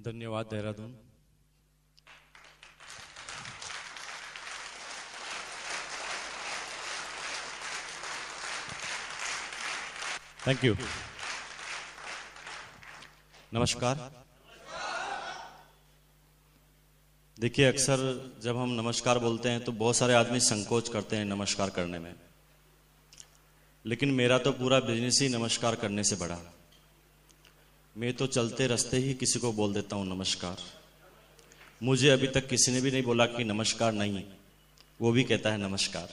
धन्यवाद Dehradun. Thank you. नमस्कार। देखिए, अक्सर जब हम नमस्कार बोलते हैं तो बहुत सारे आदमी संकोच करते हैं नमस्कार करने में, लेकिन मेरा तो पूरा बिजनेस ही नमस्कार करने से बड़ा। मैं तो चलते रास्ते ही किसी को बोल देता हूं नमस्कार। मुझे अभी तक किसी ने भी नहीं बोला कि नमस्कार नहीं, वो भी कहता है नमस्कार,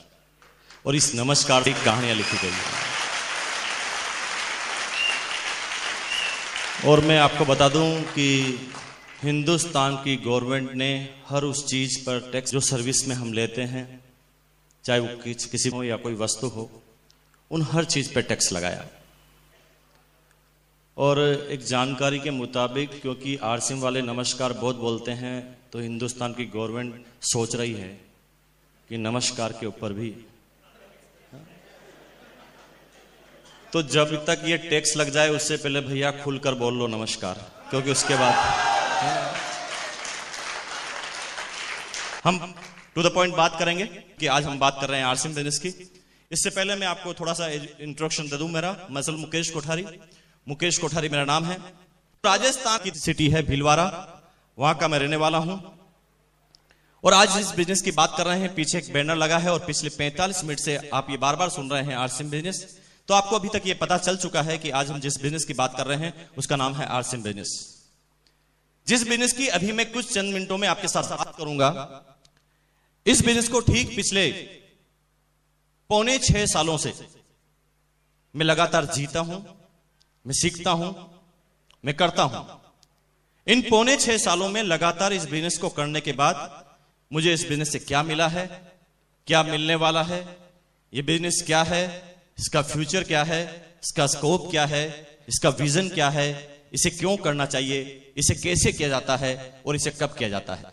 और इस नमस्कार की कहानियां लिखी गई है। और मैं आपको बता दूं कि हिंदुस्तान की गवर्नमेंट ने हर उस चीज पर टैक्स जो सर्विस में हम लेते हैं, चाहे वो किसी हो या कोई वस्तु हो, उन हर चीज पर टैक्स लगाया। और एक जानकारी के मुताबिक, क्योंकि आरसीएम वाले नमस्कार बहुत बोलते हैं, तो हिंदुस्तान की गवर्नमेंट सोच रही है कि नमस्कार के ऊपर भी, तो जब तक ये टैक्स लग जाए उससे पहले भैया खुलकर बोल लो नमस्कार, क्योंकि उसके बाद हम टू द पॉइंट बात करेंगे कि आज हम बात कर रहे हैं आरसीएम बिजनेस की। इससे पहले मैं आपको थोड़ा सा इंट्रोडक्शन दे दूं। मेरा मसल मुकेश कोठारी मेरा नाम है। राजस्थान की सिटी है भीलवाड़ा, वहां का मैं रहने वाला हूं। और आज इस बिजनेस की बात कर रहे हैं। पीछे एक बैनर लगा है और पिछले 45 मिनट से आप ये बार बार सुन रहे हैं आरसीएम बिजनेस। तो आपको अभी तक ये पता चल चुका है कि आज हम जिस बिजनेस की बात कर रहे हैं उसका नाम है आरसीएम बिजनेस। जिस बिजनेस की अभी मैं कुछ चंद मिनटों में आपके साथ बात करूंगा, इस बिजनेस को ठीक पिछले 5.25 सालों से मैं लगातार जीता हूं, मैं सीखता हूं, मैं करता हूं। इन 5.25 सालों में लगातार इस बिजनेस को करने के बाद मुझे इस बिजनेस से क्या मिला है, क्या मिलने वाला है, यह बिजनेस क्या है, इसका फ्यूचर क्या है, इसका स्कोप क्या है, इसका विजन क्या है, इसे क्यों करना चाहिए, इसे कैसे किया जाता है और इसे कब किया जाता है,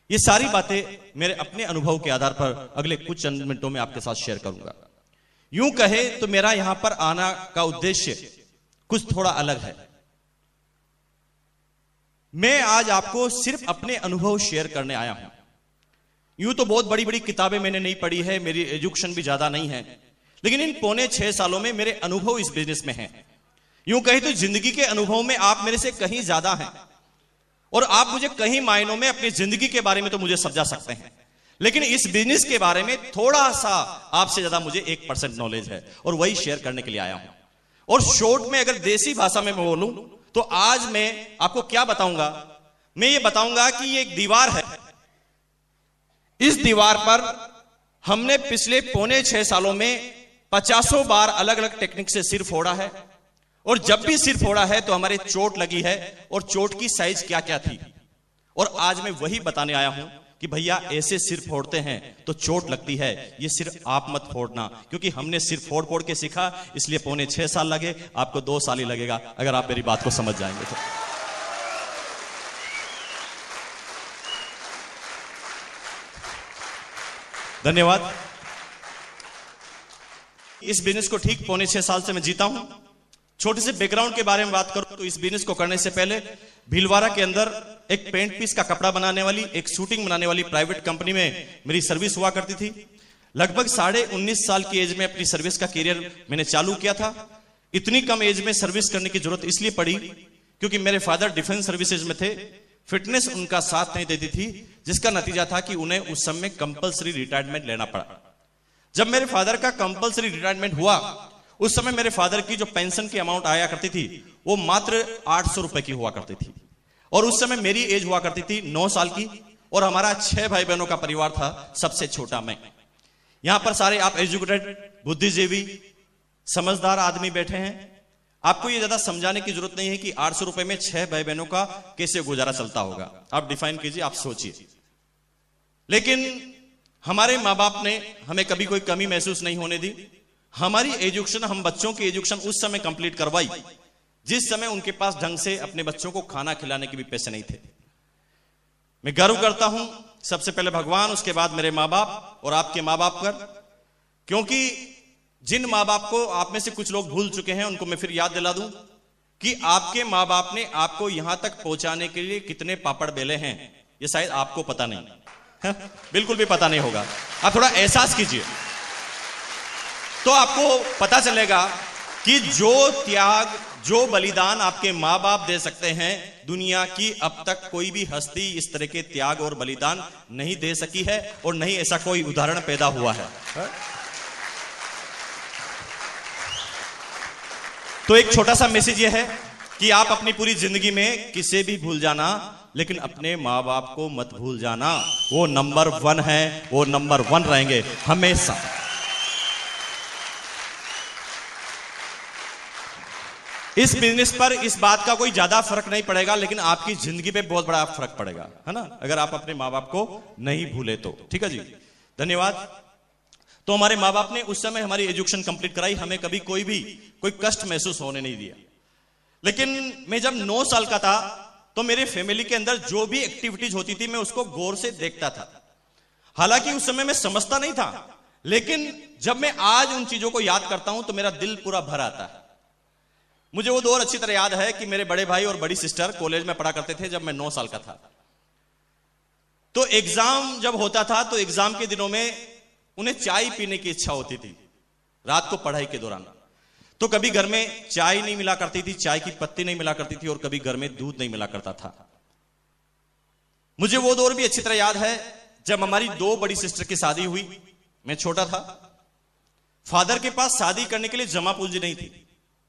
ये सारी बातें मेरे अपने अनुभव के आधार पर अगले कुछ चंद मिनटों में आपके साथ शेयर करूंगा। यूं कहे तो मेरा यहां पर आना का उद्देश्य कुछ थोड़ा अलग है। मैं आज आपको सिर्फ अपने अनुभव शेयर करने आया हूं। यूं तो बहुत बड़ी बड़ी किताबें मैंने नहीं पढ़ी है, मेरी एजुकेशन भी ज्यादा नहीं है, लेकिन इन 5.25 सालों में मेरे अनुभव इस बिजनेस में हैं। यूं कहे तो जिंदगी के अनुभव में आप मेरे से कहीं ज्यादा हैं, और आप मुझे कहीं मायनों में अपनी जिंदगी के बारे में तो मुझे समझा सकते हैं, लेकिन इस बिजनेस के बारे में थोड़ा सा आपसे ज्यादा मुझे 1% नॉलेज है, और वही शेयर करने के लिए आया हूं। और शॉर्ट में अगर देसी भाषा में मैं बोलूं तो आज मैं आपको क्या बताऊंगा, मैं ये बताऊंगा कि ये एक दीवार है। इस दीवार पर हमने पिछले 5.25 सालों में 50 बार अलग अलग टेक्निक से सिर फोड़ा है, और जब भी सिर फोड़ा है तो हमारे चोट लगी है, और चोट की साइज क्या क्या थी। और आज मैं वही बताने आया हूं कि भैया ऐसे सिर फोड़ते हैं तो चोट लगती है, ये सिर्फ आप मत फोड़ना, क्योंकि हमने सिर फोड़ फोड़ के सीखा, इसलिए 5.25 साल लगे, आपको 2 साल ही लगेगा अगर आप मेरी बात को समझ जाएंगे तो। धन्यवाद। इस बिजनेस को ठीक 5.25 साल से मैं जीता हूं। छोटे से बैकग्राउंड के बारे में बात करूं तो इस बिजनेस को करने से पहले भीलवाड़ा के अंदर एक पेंट पीस का कपड़ा बनाने वाली, एक शूटिंग बनाने वाली प्राइवेट कंपनी में मेरी सर्विस हुआ करती थी। लगभग 19.5 साल की एज में अपनी सर्विस का कैरियर मैंने चालू किया था। इतनी कम एज में सर्विस करने की जरूरत इसलिए पड़ी क्योंकि मेरे फादर डिफेंस सर्विसेज में थे। फिटनेस उनका साथ नहीं देती थी, जिसका नतीजा था कि उन्हें उस समय कंपल्सरी रिटायरमेंट लेना पड़ा। जब मेरे फादर का कंपल्सरी रिटायरमेंट हुआ, उस समय मेरे फादर की जो पेंशन की अमाउंट आया करती थी वो मात्र 800 रुपए की हुआ करती थी, और उस समय मेरी एज हुआ करती थी 9 साल की, और हमारा 6 भाई बहनों का परिवार था, सबसे छोटा मैं। यहां पर सारे आप एजुकेटेड, बुद्धिजीवी, समझदार आदमी बैठे हैं। आपको ये ज्यादा समझाने की जरूरत नहीं है कि 800 रुपए में 6 भाई बहनों का कैसे गुजारा चलता होगा। आप डिफाइन कीजिए, आप सोचिए। लेकिन हमारे माँ बाप ने हमें कभी कोई कमी महसूस नहीं होने दी। हमारी एजुकेशन, हम बच्चों की एजुकेशन उस समय कंप्लीट करवाई जिस समय उनके पास ढंग से अपने बच्चों को खाना खिलाने के भी पैसे नहीं थे। मैं गर्व करता हूं सबसे पहले भगवान, उसके बाद मेरे माँ बाप और आपके माँ बाप पर, क्योंकि जिन माँ बाप को आप में से कुछ लोग भूल चुके हैं उनको मैं फिर याद दिला दूं कि आपके मां बाप ने आपको यहां तक पहुंचाने के लिए कितने पापड़ बेले हैं, ये शायद आपको पता नहीं है, बिल्कुल भी पता नहीं होगा। आप थोड़ा एहसास कीजिए तो आपको पता चलेगा कि जो त्याग, जो बलिदान आपके मां बाप दे सकते हैं, दुनिया की अब तक कोई भी हस्ती इस तरह के त्याग और बलिदान नहीं दे सकी है और नहीं ऐसा कोई उदाहरण पैदा हुआ है। तो एक छोटा सा मैसेज यह है कि आप अपनी पूरी जिंदगी में किसे भी भूल जाना, लेकिन अपने मां बाप को मत भूल जाना। वो नंबर 1 है, वो नंबर 1 रहेंगे हमेशा। इस बिजनेस पर इस बात का कोई ज्यादा फर्क नहीं पड़ेगा, लेकिन आपकी जिंदगी पे बहुत बड़ा फर्क पड़ेगा, है ना, अगर आप अपने मां बाप को नहीं भूले तो। ठीक है जी, धन्यवाद। तो हमारे मां बाप ने उस समय हमारी एजुकेशन कंप्लीट कराई, हमें कभी कोई कष्ट महसूस होने नहीं दिया। लेकिन मैं जब 9 साल का था तो मेरे फैमिली के अंदर जो भी एक्टिविटीज होती थी मैं उसको गौर से देखता था। हालांकि उस समय मैं समझता नहीं था, लेकिन जब मैं आज उन चीजों को याद करता हूं तो मेरा दिल पूरा भर आता है। मुझे वो दौर अच्छी तरह याद है कि मेरे बड़े भाई और बड़ी सिस्टर कॉलेज में पढ़ा करते थे जब मैं 9 साल का था। तो एग्जाम जब होता था तो एग्जाम के दिनों में उन्हें चाय पीने की इच्छा होती थी रात को पढ़ाई के दौरान। तो कभी घर में चाय नहीं मिला करती थी, चाय की पत्ती नहीं मिला करती थी, और कभी घर में दूध नहीं मिला करता था। मुझे वो दौर भी अच्छी तरह याद है जब हमारी 2 बड़ी सिस्टर की शादी हुई। मैं छोटा था, फादर के पास शादी करने के लिए जमा पूंजी नहीं थी।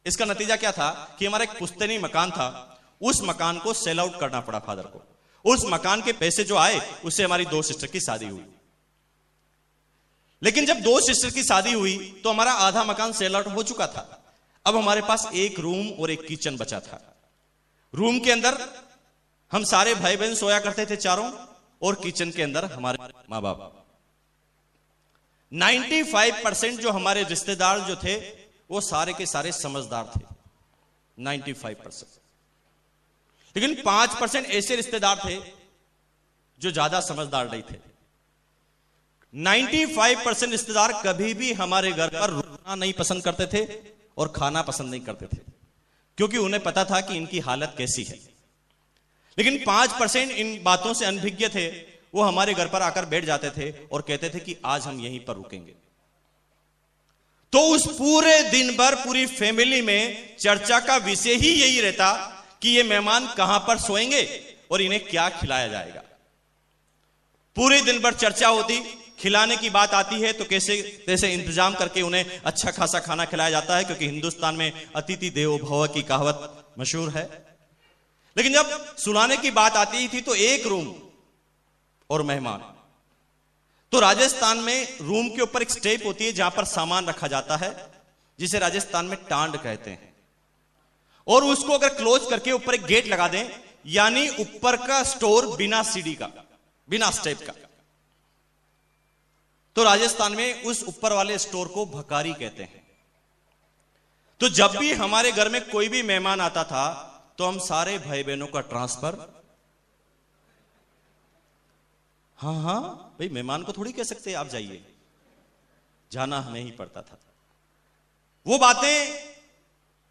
इसका नतीजा क्या था कि हमारा एक पुश्तैनी मकान था, उस मकान को सेल आउट करना पड़ा फादर को। उस मकान के पैसे जो आए उससे हमारी 2 सिस्टर की शादी हुई। लेकिन जब 2 सिस्टर की शादी हुई तो हमारा आधा मकान सेल आउट हो चुका था। अब हमारे पास एक रूम और एक किचन बचा था। रूम के अंदर हम सारे भाई बहन सोया करते थे चारों, और किचन के अंदर हमारे मां बाप। 95% जो हमारे रिश्तेदार जो थे वो सारे के सारे समझदार थे, 95%। लेकिन 5% ऐसे रिश्तेदार थे जो ज्यादा समझदार नहीं थे। 95% रिश्तेदार कभी भी हमारे घर पर रुकना नहीं पसंद करते थे और खाना पसंद नहीं करते थे, क्योंकि उन्हें पता था कि इनकी हालत कैसी है। लेकिन 5% इन बातों से अनभिज्ञ थे, वो हमारे घर पर आकर बैठ जाते थे और कहते थे कि आज हम यहीं पर रुकेंगे। तो उस पूरे दिन भर पूरी फैमिली में चर्चा का विषय ही यही रहता कि ये मेहमान कहां पर सोएंगे और इन्हें क्या खिलाया जाएगा। पूरे दिन भर चर्चा होती, खिलाने की बात आती है तो कैसे इंतजाम करके उन्हें अच्छा खासा खाना खिलाया जाता है, क्योंकि हिंदुस्तान में अतिथि देवो भव की कहावत मशहूर है। लेकिन जब सुलाने की बात आती थी तो एक रूम और मेहमान। तो राजस्थान में रूम के ऊपर एक स्टेप होती है जहां पर सामान रखा जाता है, जिसे राजस्थान में टांड कहते हैं, और उसको अगर क्लोज करके ऊपर एक गेट लगा दें, यानी ऊपर का स्टोर बिना सीढ़ी का, बिना स्टेप का, तो राजस्थान में उस ऊपर वाले स्टोर को भकारी कहते हैं। तो जब भी हमारे घर में कोई भी मेहमान आता था तो हम सारे भाई बहनों का ट्रांसफर, हाँ भाई मेहमान को थोड़ी कह सकते आप जाइए, जाना हमें ही पड़ता था। वो बातें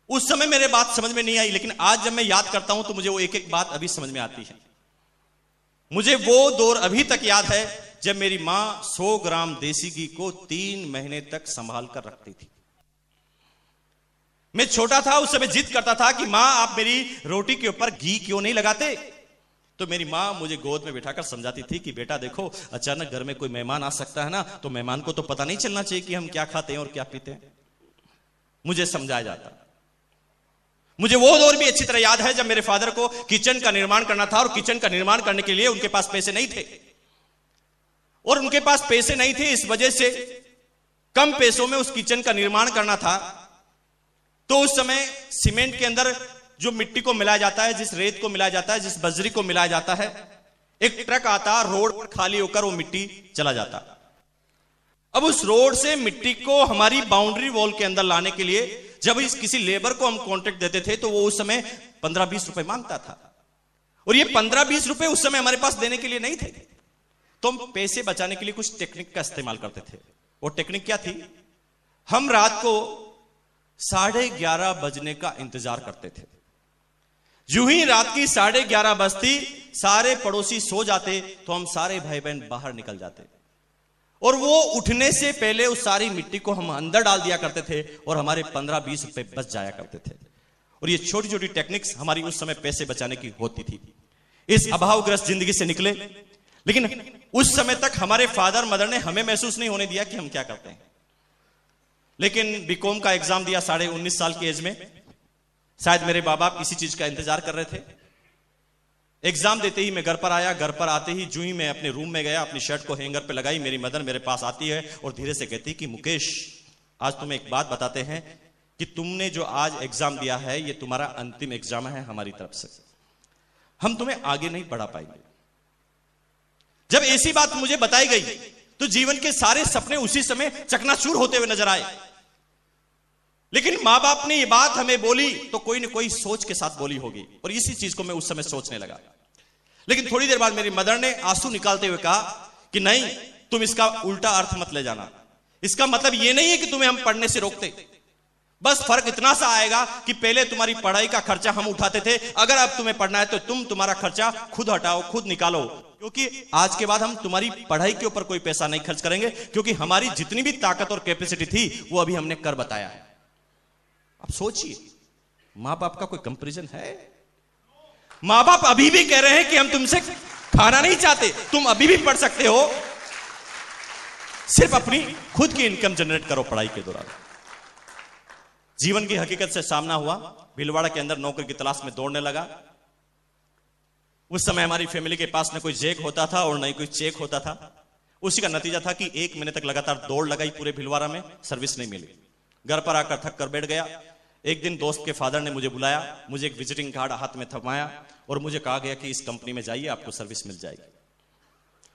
उस समय मेरे बात समझ में नहीं आई, लेकिन आज जब मैं याद करता हूं तो मुझे वो एक एक बात अभी समझ में आती है। मुझे वो दौर अभी तक याद है जब मेरी मां 100 ग्राम देसी घी को 3 महीने तक संभाल कर रखती थी। मैं छोटा था, उस समय जिद करता था कि मां आप मेरी रोटी के ऊपर घी क्यों नहीं लगाते। तो मेरी मां मुझे गोद में बिठाकर समझाती थी कि बेटा देखो, अचानक घर में कोई मेहमान आ सकता है ना, तो मेहमान को तो पता नहीं चलना चाहिए कि हम क्या खाते हैं और क्या पीते हैं। मुझे समझाया जाता। मुझे वो दौर भी अच्छी तरह याद है जब मेरे फादर को किचन का निर्माण करना था, और किचन का निर्माण करने के लिए उनके पास पैसे नहीं थे, और उनके पास पैसे नहीं थे इस वजह से कम पैसों में उस किचन का निर्माण करना था। तो उस समय सीमेंट के अंदर जो मिट्टी को मिलाया जाता है, जिस रेत को मिलाया जाता है, जिस बजरी को मिलाया जाता है, एक ट्रक आता, रोड पर खाली होकर वो मिट्टी चला जाता। अब उस रोड से मिट्टी को हमारी बाउंड्री वॉल के अंदर लाने के लिए जब किसी लेबर को हम कॉन्ट्रैक्ट देते थे तो वो उस समय 15-20 रुपए मांगता था, और ये 15-20 रुपए उस समय हमारे पास देने के लिए नहीं थे। तो हम पैसे बचाने के लिए कुछ टेक्निक का इस्तेमाल करते थे। वो टेक्निक क्या थी? हम रात को 11:30 बजने का इंतजार करते थे। यूं ही रात की 11:30 बजती, सारे पड़ोसी सो जाते तो हम सारे भाई बहन बाहर निकल जाते और वो उठने से पहले उस सारी मिट्टी को हम अंदर डाल दिया करते थे और हमारे 15-20 रुपए बच जाया करते थे। और ये छोटी छोटी टेक्निक्स हमारी उस समय पैसे बचाने की होती थी। इस अभावग्रस्त जिंदगी से निकले, लेकिन उस समय तक हमारे फादर मदर ने हमें महसूस नहीं होने दिया कि हम क्या करते हैं। लेकिन बीकॉम का एग्जाम दिया 19.5 साल की एज में। शायद मेरे बाप बाप इसी चीज का इंतजार कर रहे थे। एग्जाम देते ही मैं घर पर आया। घर पर आते ही जूं ही मैं अपने रूम में गया, अपनी शर्ट को हैंगर पे लगाई, मेरी मदर मेरे पास आती है और धीरे से कहती कि मुकेश, आज तुम्हें एक बात बताते हैं कि तुमने जो आज एग्जाम दिया है ये तुम्हारा अंतिम एग्जाम है हमारी तरफ से, हम तुम्हें आगे नहीं बढ़ा पाएंगे। जब ऐसी बात मुझे बताई गई तो जीवन के सारे सपने उसी समय चकनाचूर होते हुए नजर आए। लेकिन मां बाप ने ये बात हमें बोली तो कोई ना कोई सोच के साथ बोली होगी, और इसी चीज को मैं उस समय सोचने लगा। लेकिन थोड़ी देर बाद मेरी मदर ने आंसू निकालते हुए कहा कि नहीं, तुम इसका उल्टा अर्थ मत ले जाना। इसका मतलब ये नहीं है कि तुम्हें हम पढ़ने से रोकते, बस फर्क इतना सा आएगा कि पहले तुम्हारी पढ़ाई का खर्चा हम उठाते थे, अगर अब तुम्हें पढ़ना है तो तुम तुम्हारा खर्चा खुद हटाओ, खुद निकालो, क्योंकि आज के बाद हम तुम्हारी पढ़ाई के ऊपर कोई पैसा नहीं खर्च करेंगे, क्योंकि हमारी जितनी भी ताकत और कैपेसिटी थी वो अभी हमने कर बताया है। अब सोचिए, मां बाप का कोई कंपैरिजन है? मां बाप अभी भी कह रहे हैं कि हम तुमसे खाना नहीं चाहते, तुम अभी भी पढ़ सकते हो, सिर्फ अपनी खुद की इनकम जनरेट करो पढ़ाई के दौरान। जीवन की हकीकत से सामना हुआ। भीलवाड़ा के अंदर नौकरी की तलाश में दौड़ने लगा। उस समय हमारी फैमिली के पास न कोई जैक होता था और न ही कोई चेक होता था। उसी का नतीजा था कि 1 महीने तक लगातार दौड़ लगाई पूरे भीलवाड़ा में, सर्विस नहीं मिली। घर पर आकर थक कर बैठ गया। एक दिन दोस्त के फादर ने मुझे बुलाया, मुझे एक विजिटिंग कार्ड हाथ में थमाया और मुझे कहा गया कि इस कंपनी में जाइए, आपको सर्विस मिल जाएगी।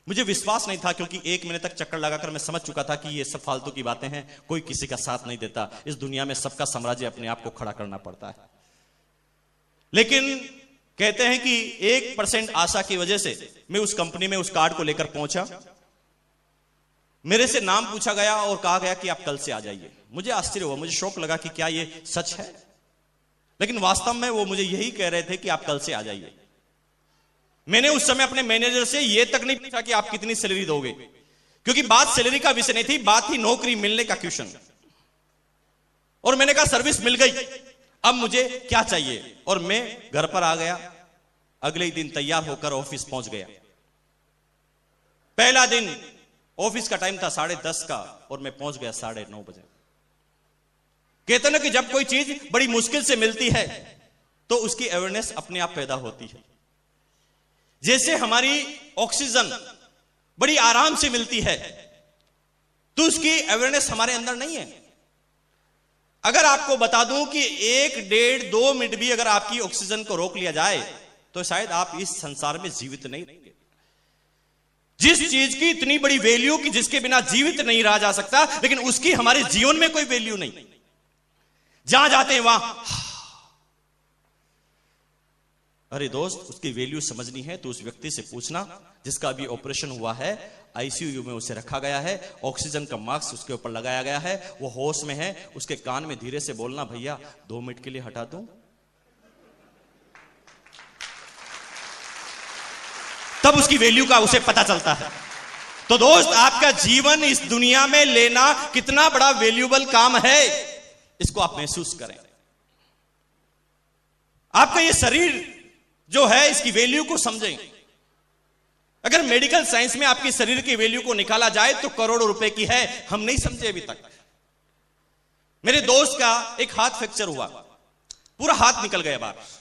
मुझे विश्वास नहीं था, क्योंकि 1 महीने तक चक्कर लगाकर मैं समझ चुका था कि ये सब फालतू की बातें हैं, कोई किसी का साथ नहीं देता। इस दुनिया में सबका साम्राज्य अपने आप को खड़ा करना पड़ता है। लेकिन कहते हैं कि 1% आशा की वजह से मैं उस कंपनी में उस कार्ड को लेकर पहुंचा। मेरे से नाम पूछा गया और कहा गया कि आप कल से आ जाइए। मुझे आश्चर्य हुआ, मुझे शौक लगा कि क्या ये सच है, लेकिन वास्तव में वो मुझे यही कह रहे थे कि आप कल से आ जाइए। मैंने उस समय अपने मैनेजर से यह तक नहीं पूछा कि आप कितनी सैलरी दोगे, क्योंकि बात सैलरी का विषय नहीं थी, बात थी नौकरी मिलने का क्वेश्चन। और मैंने कहा सर्विस मिल गई, अब मुझे क्या चाहिए, और मैं घर पर आ गया। अगले ही दिन तैयार होकर ऑफिस पहुंच गया। पहला दिन ऑफिस का टाइम था 10:30 का और मैं पहुंच गया 9:30 बजे। कहते ना कि जब कोई चीज बड़ी मुश्किल से मिलती है तो उसकी अवेयरनेस अपने आप पैदा होती है। जैसे हमारी ऑक्सीजन बड़ी आराम से मिलती है तो उसकी अवेयरनेस हमारे अंदर नहीं है। अगर आपको बता दूं कि 1, 1.5, 2 मिनट भी अगर आपकी ऑक्सीजन को रोक लिया जाए तो शायद आप इस संसार में जीवित नहीं रहेंगे। जिस चीज की इतनी बड़ी वैल्यू कि जिसके बिना जीवित नहीं रहा जा सकता, लेकिन उसकी हमारे जीवन में कोई वैल्यू नहीं। जहां जाते हैं वहां, अरे दोस्त, उसकी वैल्यू समझनी है तो उस व्यक्ति से पूछना जिसका अभी ऑपरेशन हुआ है, आईसीयू में उसे रखा गया है, ऑक्सीजन का मास्क उसके ऊपर लगाया गया है, वो होश में है। उसके कान में धीरे से बोलना, भैया 2 मिनट के लिए हटा दूं, तब उसकी वैल्यू का उसे पता चलता है। तो दोस्त, आपका जीवन इस दुनिया में लेना कितना बड़ा वैल्यूबल काम है, इसको आप महसूस करें। आपका ये शरीर जो है, इसकी वैल्यू को समझें। अगर मेडिकल साइंस में आपकी शरीर की वैल्यू को निकाला जाए तो करोड़ों रुपए की है, हम नहीं समझे अभी तक। मेरे दोस्त का एक हाथ फ्रैक्चर हुआ, पूरा हाथ निकल गया बाहर।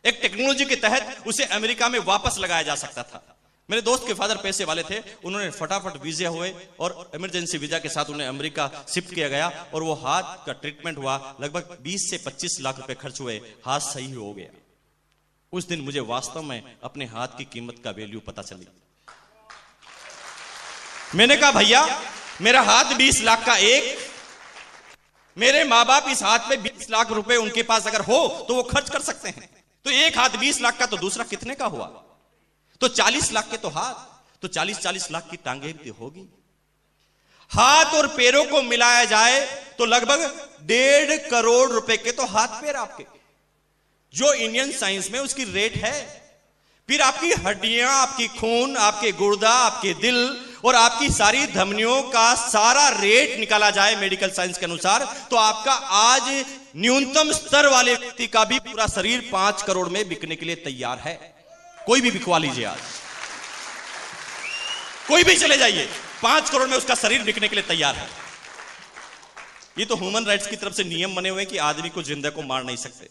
एक टेक्नोलॉजी के तहत उसे अमेरिका में वापस लगाया जा सकता था। मेरे दोस्त के फादर पैसे वाले थे, उन्होंने फटाफट वीजा हुए और इमरजेंसी वीजा के साथ उन्हें अमेरिका शिफ्ट किया गया और वो हाथ का ट्रीटमेंट हुआ। लगभग 20 से 25 लाख रुपए खर्च हुए, हाथ सही हो गया। उस दिन मुझे वास्तव में अपने हाथ की कीमत का वैल्यू पता चली। मैंने कहा, भैया मेरा हाथ 20 लाख का एक, मेरे माँ बाप इस हाथ में 20 लाख रुपए उनके पास अगर हो तो वो खर्च कर सकते हैं, तो एक हाथ 20 लाख का तो दूसरा कितने का हुआ? तो 40 लाख के तो हाथ, तो 40-40 लाख की टांगे भी होगी। हाथ और पैरों को मिलाया जाए तो लगभग 1.5 करोड़ रुपए के तो हाथ पैर आपके। जो इंडियन साइंस में उसकी रेट है। फिर आपकी हड्डियां, आपकी खून, आपके गुर्दा, आपके दिल और आपकी सारी धमनियों का सारा रेट निकाला जाए मेडिकल साइंस के अनुसार, तो आपका आज न्यूनतम स्तर वाले व्यक्ति का भी पूरा शरीर 5 करोड़ में बिकने के लिए तैयार है। कोई भी बिकवा लीजिए, आज कोई भी चले जाइए, 5 करोड़ में उसका शरीर बिकने के लिए तैयार है। ये तो ह्यूमन राइट्स की तरफ से नियम बने हुए हैं कि आदमी को जिंदा को मार नहीं सकते।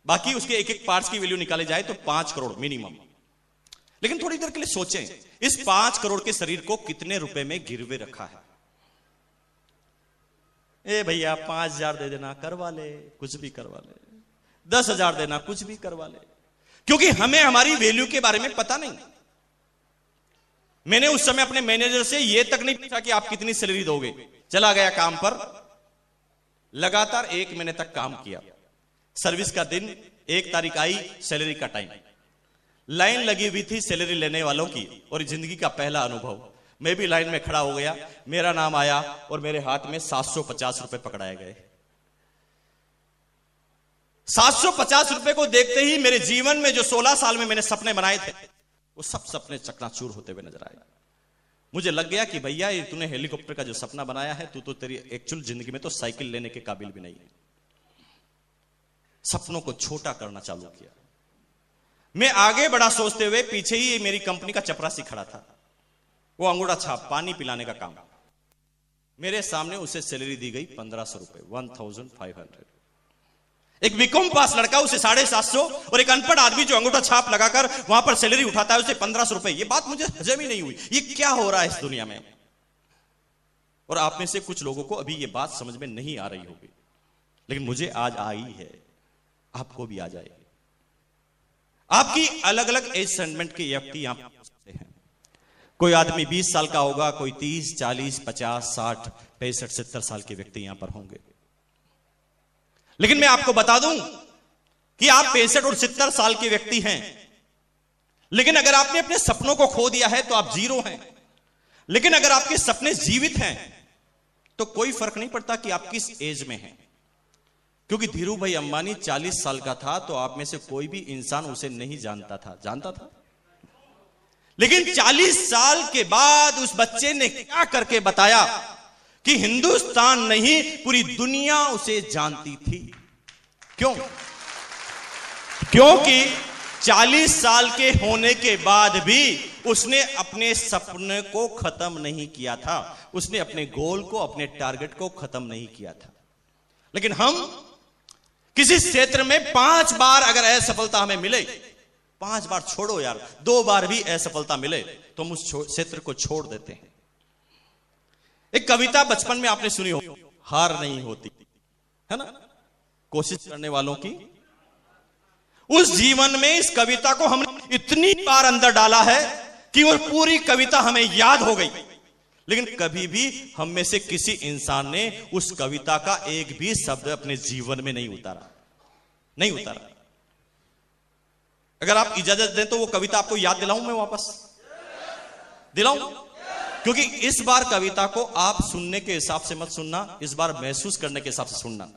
बाकी उसके एक एक पार्ट्स की वैल्यू निकाले जाए तो 5 करोड़ मिनिमम। लेकिन थोड़ी देर के लिए सोचें, इस 5 करोड़ के शरीर को कितने रुपए में गिरवे रखा है? ए भैया 5,000 दे देना, करवा ले, कुछ भी करवा ले। 10,000 देना, कुछ भी करवा ले, क्योंकि हमें हमारी वैल्यू के बारे में पता नहीं। मैंने उस समय अपने मैनेजर से यह तक नहीं पूछा कि आप कितनी सैलरी दोगे। चला गया काम पर, लगातार 1 महीने तक काम किया। सर्विस का दिन, 1 तारीख आई, सैलरी का टाइम, लाइन लगी हुई थी सैलरी लेने वालों की। और जिंदगी का पहला अनुभव, मैं भी लाइन में खड़ा हो गया, मेरा नाम आया और मेरे हाथ में 750 रुपए पकड़ाए गए। 750 रुपए को देखते ही मेरे जीवन में जो 16 साल में मैंने सपने बनाए थे, वो सब सपने चकनाचूर होते हुए नजर आए। मुझे लग गया कि भैया ये तूने हेलीकॉप्टर का जो सपना बनाया है, तू तो तेरी एक्चुअल जिंदगी में तो साइकिल लेने के काबिल भी नहीं है। सपनों को छोटा करना चालू किया। मैं आगे बढ़ा सोचते हुए, पीछे ही मेरी कंपनी का चपरासी खड़ा था, वो अंगूठा छाप पानी पिलाने का काम। मेरे सामने उसे सैलरी दी गई 1500 रुपए, 1500। एक बीकॉम पास लड़का उसे 750, और एक अनपढ़ आदमी जो अंगूठा छाप लगाकर वहां पर सैलरी उठाता है उसे 1500 रुपए। ये बात मुझे हजम ही नहीं हुई, ये क्या हो रहा है इस दुनिया में। और आप में से कुछ लोगों को अभी ये बात समझ में नहीं आ रही होगी, लेकिन मुझे आज आई है, आपको भी आ जाएगी। आपकी अलग अलग एज सेगमेंट के व्यक्ति यहां पर सकते हैं। कोई आदमी 20 साल का होगा, कोई 30, 40, 50, 60, 65, 70 साल के व्यक्ति यहां पर होंगे। लेकिन मैं आपको बता दूं कि आप 65 और 70 साल के व्यक्ति हैं, लेकिन अगर आपने अपने सपनों को खो दिया है तो आप जीरो हैं। लेकिन अगर आपके सपने जीवित हैं तो कोई फर्क नहीं पड़ता कि आप किस एज में हैं, क्योंकि धीरू भाई अंबानी 40 साल का था तो आप में से कोई भी इंसान उसे नहीं जानता था, जानता था। लेकिन 40 साल के बाद उस बच्चे ने क्या करके बताया कि हिंदुस्तान नहीं पूरी दुनिया उसे जानती थी। क्यों? क्योंकि 40 साल के होने के बाद भी उसने अपने सपने को खत्म नहीं किया था, उसने अपने गोल को, अपने टारगेट को खत्म नहीं किया था। लेकिन हम किसी क्षेत्र में 5 बार अगर असफलता हमें मिले, 5 बार छोड़ो यार, 2 बार भी असफलता मिले तो हम उस क्षेत्र को छोड़ देते हैं। एक कविता बचपन में आपने सुनी हो, हार नहीं होती, है ना, कोशिश करने वालों की। उस जीवन में इस कविता को हमने इतनी बार अंदर डाला है कि वो पूरी कविता हमें याद हो गई, लेकिन कभी भी हम में से किसी इंसान ने उस कविता का एक भी शब्द अपने जीवन में नहीं उतारा, नहीं उतारा। अगर आप इजाजत दें तो वो कविता आपको याद दिलाऊं, मैं वापस दिलाऊं, क्योंकि इस बार कविता को आप सुनने के हिसाब से मत सुनना, इस बार महसूस करने के हिसाब से सुनना।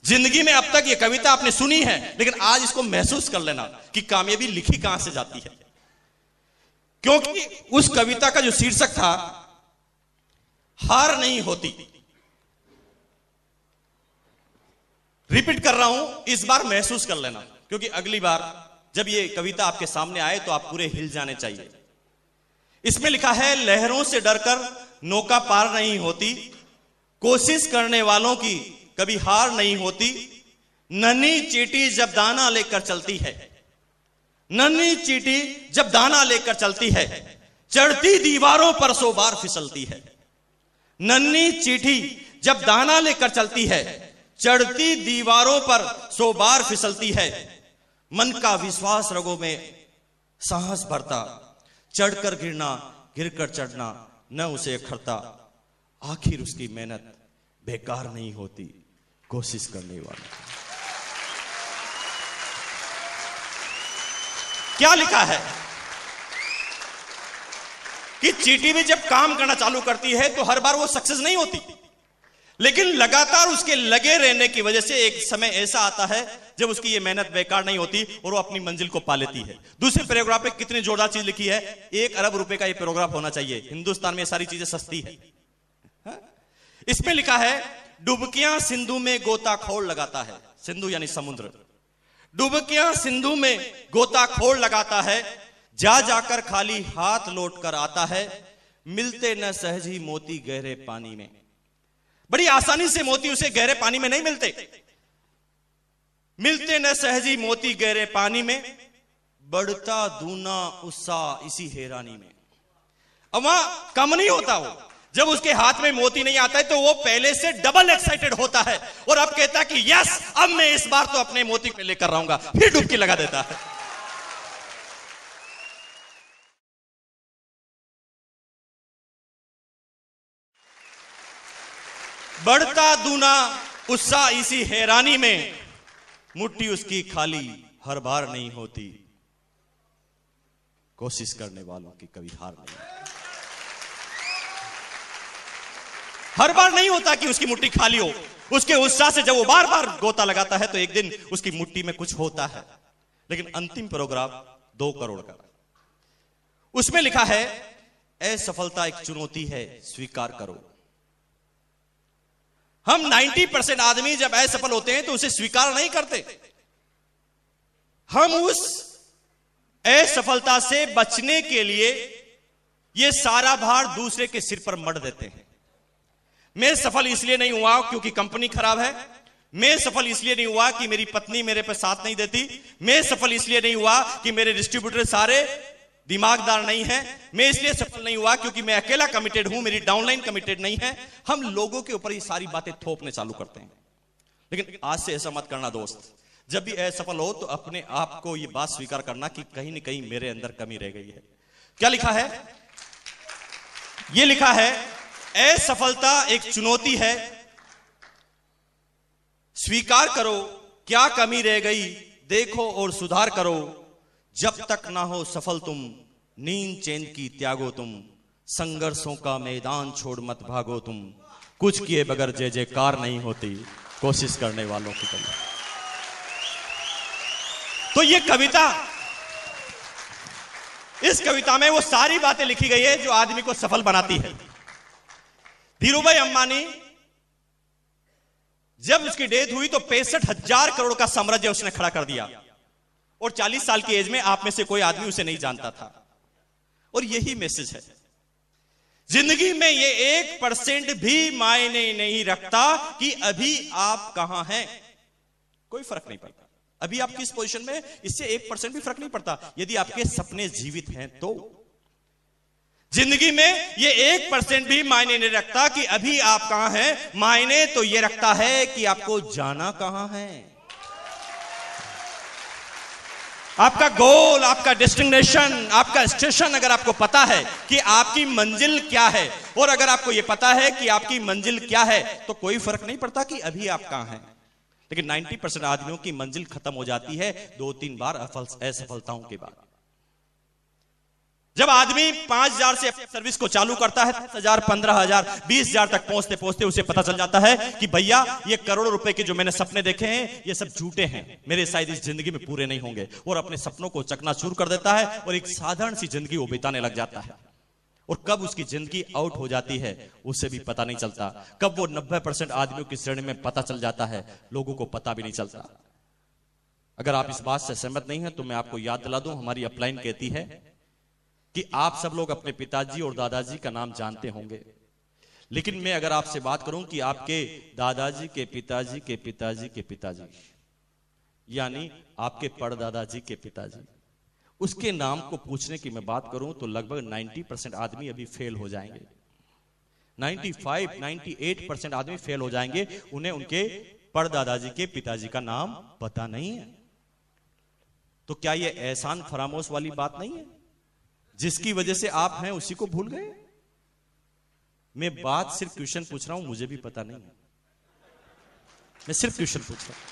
जिंदगी में अब तक ये कविता आपने सुनी है, लेकिन आज इसको महसूस कर लेना कि कामयाबी लिखी कहां से जाती है। क्योंकि उस कविता का जो शीर्षक था, हार नहीं होती। रिपीट कर रहा हूं, इस बार महसूस कर लेना, क्योंकि अगली बार जब ये कविता आपके सामने आए तो आप पूरे हिल जाने चाहिए। इसमें लिखा है, लहरों से डरकर नौका पार नहीं होती, कोशिश करने वालों की कभी हार नहीं होती। नन्ही चींटी जब दाना लेकर चलती है, नन्ही चींटी जब दाना लेकर चलती है, चढ़ती दीवारों पर 100 बार फिसलती है। नन्ही चींटी जब दाना लेकर चलती है, चढ़ती दीवारों पर 100 बार फिसलती है। मन का विश्वास रगों में साहस भरता, चढ़कर गिरना, गिरकर चढ़ना न उसे अखरता। आखिर उसकी मेहनत बेकार नहीं होती, कोशिश करने वाला। क्या लिखा है कि चींटी भी जब काम करना चालू करती है तो हर बार वो सक्सेस नहीं होती, लेकिन लगातार उसके लगे रहने की वजह से एक समय ऐसा आता है जब उसकी ये मेहनत बेकार नहीं होती और वो अपनी मंजिल को पा लेती है। दूसरे पैराग्राफ पे कितनी जोरदार चीज लिखी है, 1 अरब रुपए का ये पैराग्राफ होना चाहिए। हिंदुस्तान में सारी चीजें सस्ती है। इसमें लिखा है, डुबकियां सिंधु में गोताखोर लगाता है। सिंधु यानी समुद्र। डुबकियां सिंधु में गोताखोर लगाता है, जा जाकर खाली हाथ लौट कर आता है, मिलते न सहज ही मोती गहरे पानी में। बड़ी आसानी से मोती उसे गहरे पानी में नहीं मिलते। मिलते न सहजी मोती गहरे पानी में, बढ़ता दूना उत्साह इसी हैरानी में। अब वहां कम नहीं होता वो, जब उसके हाथ में मोती नहीं आता है तो वो पहले से डबल एक्साइटेड होता है और अब कहता है कि यस, अब मैं इस बार तो अपने मोती पे लेकर रहूंगा। फिर डुबकी लगा देता है। बढ़ता दूना उत्साह इसी हैरानी में, मुट्ठी उसकी खाली हर बार नहीं होती, कोशिश करने वालों की कभी हार नहीं। हर बार नहीं होता कि उसकी मुट्ठी खाली हो। उसके उत्साह से जब वो बार बार गोता लगाता है तो एक दिन उसकी मुट्ठी में कुछ होता है। लेकिन अंतिम पैराग्राफ 2 करोड़ का, उसमें लिखा है, असफलता एक चुनौती है, स्वीकार करो। हम 90% आदमी जब असफल होते हैं तो उसे स्वीकार नहीं करते। हम उस असफलता से बचने के लिए यह सारा भार दूसरे के सिर पर मढ़ देते हैं। मैं सफल इसलिए नहीं हुआ क्योंकि कंपनी खराब है। मैं सफल इसलिए नहीं हुआ कि मेरी पत्नी मेरे पर साथ नहीं देती। मैं सफल इसलिए नहीं हुआ कि मेरे डिस्ट्रीब्यूटर सारे दिमागदार नहीं है। मैं इसलिए सफल नहीं हुआ क्योंकि मैं अकेला कमिटेड हूं, मेरी डाउनलाइन कमिटेड नहीं है। हम लोगों के ऊपर ये सारी बातें थोपने चालू करते हैं। लेकिन आज से ऐसा मत करना दोस्त। जब भी असफल हो तो अपने आप को ये बात स्वीकार करना कि कहीं न कहीं मेरे अंदर कमी रह गई है। क्या लिखा है? ये लिखा है, असफलता एक चुनौती है, स्वीकार करो क्या कमी रह गई, देखो और सुधार करो। जब तक ना हो सफल तुम, नींद चैन की त्यागो तुम, संघर्षों का मैदान छोड़ मत भागो तुम, कुछ किए बगैर जय जयकार नहीं होती, कोशिश करने वालों की कमी। तो ये कविता, इस कविता में वो सारी बातें लिखी गई है जो आदमी को सफल बनाती है। धीरूभाई अंबानी जब उसकी डेथ हुई तो 65,000 करोड़ का साम्राज्य उसने खड़ा कर दिया और 40 साल की एज में आप में से कोई आदमी उसे नहीं जानता था। और यही मैसेज है, जिंदगी में ये 1% भी मायने नहीं रखता कि अभी आप कहां हैं। कोई फर्क नहीं पड़ता अभी आप किस पोजीशन में, इससे 1% भी फर्क नहीं पड़ता यदि आपके सपने जीवित हैं तो। जिंदगी में ये 1% भी मायने नहीं रखता कि अभी आप कहां हैं। मायने तो ये रखता है कि आपको जाना कहां है। आपका गोल, आपका डेस्टिनेशन, आपका स्टेशन अगर आपको पता है कि आपकी मंजिल क्या है, और अगर आपको यह पता है कि आपकी मंजिल क्या है, तो कोई फर्क नहीं पड़ता कि अभी आप कहां हैं। लेकिन 90% आदमियों की मंजिल खत्म हो जाती है 2-3 बार असफलताओं के बाद। जब आदमी 5,000 से अपनी सर्विस को चालू करता है, 10,000, 15,000, 20,000 तक पहुंचते पहुंचते उसे पता चल जाता है कि भैया ये करोड़ों रुपए के जो मैंने सपने देखे हैं ये सब झूठे हैं, मेरे शायद इस जिंदगी में पूरे नहीं होंगे। और अपने सपनों को चकनाचूर कर देता है और एक साधारण सी जिंदगी वो बिताने लग जाता है। और कब उसकी जिंदगी आउट हो जाती है उसे भी पता नहीं चलता। कब वो 90% आदमियों की श्रेणी में पता चल जाता है, लोगों को पता भी नहीं चलता। अगर आप इस बात से सहमत नहीं है तो मैं आपको याद दिला दूं, हमारी अपलाइन कहती है कि आप सब लोग अपने पिताजी और दादाजी का नाम जानते होंगे, लेकिन मैं अगर आपसे बात करूं कि आपके दादाजी के पिताजी के पिताजी के पिताजी, यानी आपके परदादाजी के पिताजी, उसके नाम को पूछने की मैं बात करूं तो लगभग 90% आदमी अभी फेल हो जाएंगे। 95-98% आदमी फेल हो जाएंगे, उन्हें उनके परदादाजी के पिताजी का नाम पता नहीं है। तो क्या यह एहसान फरामोश वाली बात नहीं है? जिसकी वजह से आप हैं उसी को भूल गए। मैं बात सिर्फ क्वेश्चन पूछ रहा हूं, मुझे भी पता नहीं है, मैं सिर्फ क्वेश्चन पूछ रहा हूं।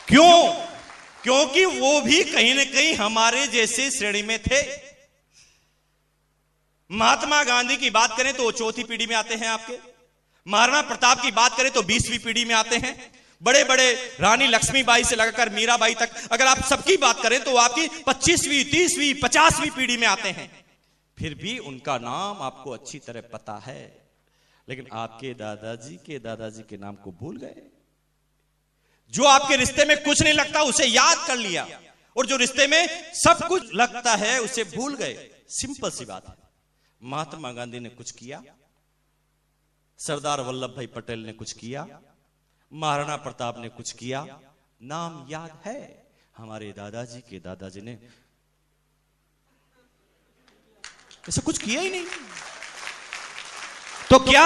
क्यों? क्योंकि वो भी कहीं ना कहीं हमारे जैसे श्रेणी में थे। महात्मा गांधी की बात करें तो वो चौथी पीढ़ी में आते हैं आपके। महाराणा प्रताप की बात करें तो 20वीं पीढ़ी में आते हैं। बड़े बड़े रानी लक्ष्मीबाई से लगाकर मीराबाई तक अगर आप सबकी बात करें तो आपकी 25वीं, 30वीं, 50वीं पीढ़ी में आते हैं। फिर भी उनका नाम आपको अच्छी तरह पता है, लेकिन आपके दादाजी के नाम को भूल गए। जो आपके रिश्ते में कुछ नहीं लगता उसे याद कर लिया, और जो रिश्ते में सब कुछ लगता है उसे भूल गए। सिंपल सी बात है। महात्मा गांधी ने कुछ किया, सरदार वल्लभ भाई पटेल ने कुछ किया, महाराणा प्रताप ने कुछ किया, नाम याद है। हमारे दादाजी ने ऐसा कुछ किया ही नहीं। तो क्या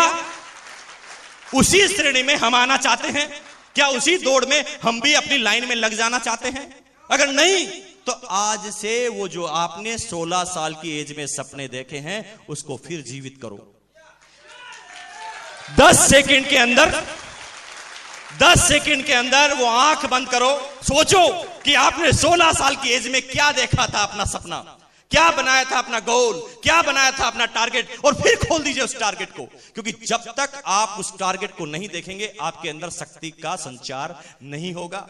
उसी श्रेणी में हम आना चाहते हैं? क्या उसी दौड़ में हम भी अपनी लाइन में लग जाना चाहते हैं? अगर नहीं तो आज से वो जो आपने 16 साल की एज में सपने देखे हैं उसको फिर जीवित करो। 10 सेकंड के अंदर वो आंख बंद करो, सोचो कि आपने 16 साल की एज में क्या देखा था, अपना सपना क्या बनाया था, अपना गोल क्या बनाया था, अपना टारगेट, और फिर खोल दीजिए उस टारगेट को। क्योंकि जब तक आप उस टारगेट को नहीं देखेंगे आपके अंदर शक्ति का संचार नहीं होगा।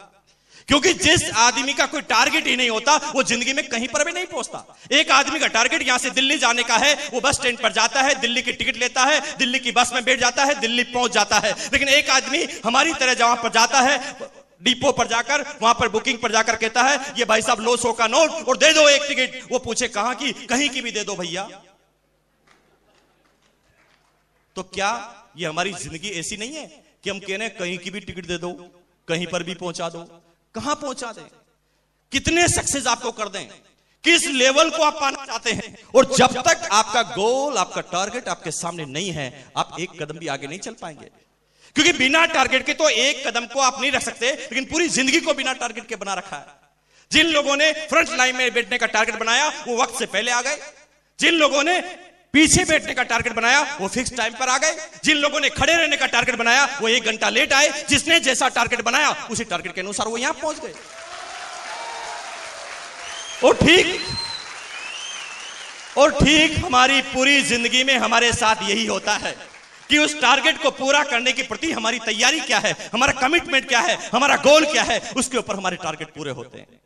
क्योंकि जिस आदमी का कोई टारगेट ही नहीं होता वो जिंदगी में कहीं पर भी नहीं पहुंचता। एक आदमी का टारगेट यहां से दिल्ली जाने का है, वो बस स्टैंड पर जाता है, दिल्ली की टिकट लेता है, दिल्ली की बस में बैठ जाता है, दिल्ली पहुंच जाता है। लेकिन एक आदमी हमारी तरह जहां पर जाता है, डिपो पर जाकर वहां पर बुकिंग पर जाकर कहता है ये भाई साहब लो 100 का नोट और दे दो एक टिकट। वो पूछे कहां की? कहीं की भी दे दो भैया। तो क्या ये हमारी जिंदगी ऐसी नहीं है कि हम कहने कहीं की भी टिकट दे दो, कहीं पर भी पहुंचा दो? कहां पहुंचा दें? कितने सक्सेस आपको कर दें? किस लेवल को आप पाना चाहते हैं? और जब तक आपका गोल, आपका टारगेट आपके सामने नहीं है, आप एक कदम भी आगे नहीं चल पाएंगे। क्योंकि बिना टारगेट के तो एक कदम को आप नहीं रख सकते, लेकिन पूरी जिंदगी को बिना टारगेट के बना रखा है। जिन लोगों ने फ्रंट लाइन में बैठने का टारगेट बनाया वो वक्त से पहले आ गए। जिन लोगों ने पीछे बैठने का टारगेट बनाया वो फिक्स टाइम पर आ गए। जिन लोगों ने खड़े रहने का टारगेट बनाया वो 1 घंटा लेट आए। जिसने जैसा टारगेट बनाया उसी टारगेट के अनुसार वो यहां पहुंच गए। और ठीक हमारी पूरी जिंदगी में हमारे साथ यही होता है कि उस टारगेट को पूरा करने के प्रति हमारी तैयारी क्या है, हमारा कमिटमेंट क्या है, हमारा गोल क्या है, उसके ऊपर हमारे टारगेट पूरे होते हैं।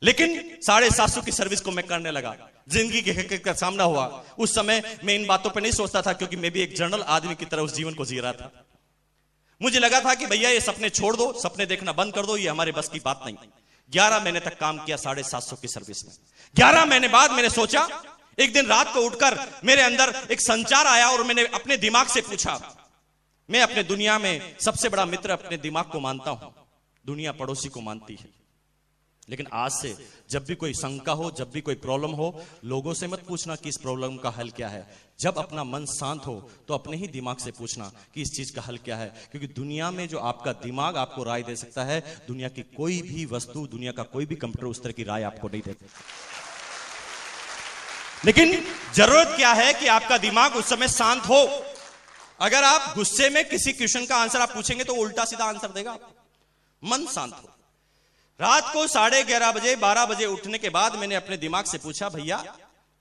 लेकिन 750 की सर्विस को मैं करने लगा, जिंदगी की हकीकत का सामना हुआ। उस समय मैं इन बातों पे नहीं सोचता था, क्योंकि मैं भी एक जनरल आदमी की तरह उस जीवन को जी रहा था। मुझे लगा था कि भैया ये सपने छोड़ दो, सपने देखना बंद कर दो, ये हमारे बस की बात नहीं। 11 महीने तक काम किया 750 की सर्विस में। 11 महीने बाद मैंने सोचा, एक दिन रात को उठकर मेरे अंदर एक संचार आया और मैंने अपने दिमाग से पूछा। मैं अपने दुनिया में सबसे बड़ा मित्र अपने दिमाग को मानता हूं, दुनिया पड़ोसी को मानती है। लेकिन आज से जब भी कोई शंका हो, जब भी कोई प्रॉब्लम हो, लोगों से मत पूछना कि इस प्रॉब्लम का हल क्या है। जब अपना मन शांत हो तो अपने ही दिमाग से पूछना कि इस चीज का हल क्या है। क्योंकि दुनिया में जो आपका दिमाग आपको राय दे सकता है, दुनिया की कोई भी वस्तु, दुनिया का कोई भी कंप्यूटर उस तरह की राय आपको नहीं देता। लेकिन जरूरत क्या है कि आपका दिमाग उस समय शांत हो। अगर आप गुस्से में किसी क्वेश्चन का आंसर आप पूछेंगे तो उल्टा सीधा आंसर देगा। मन शांत हो। रात को 11:30 बजे 12 बजे उठने के बाद मैंने अपने दिमाग से पूछा, भैया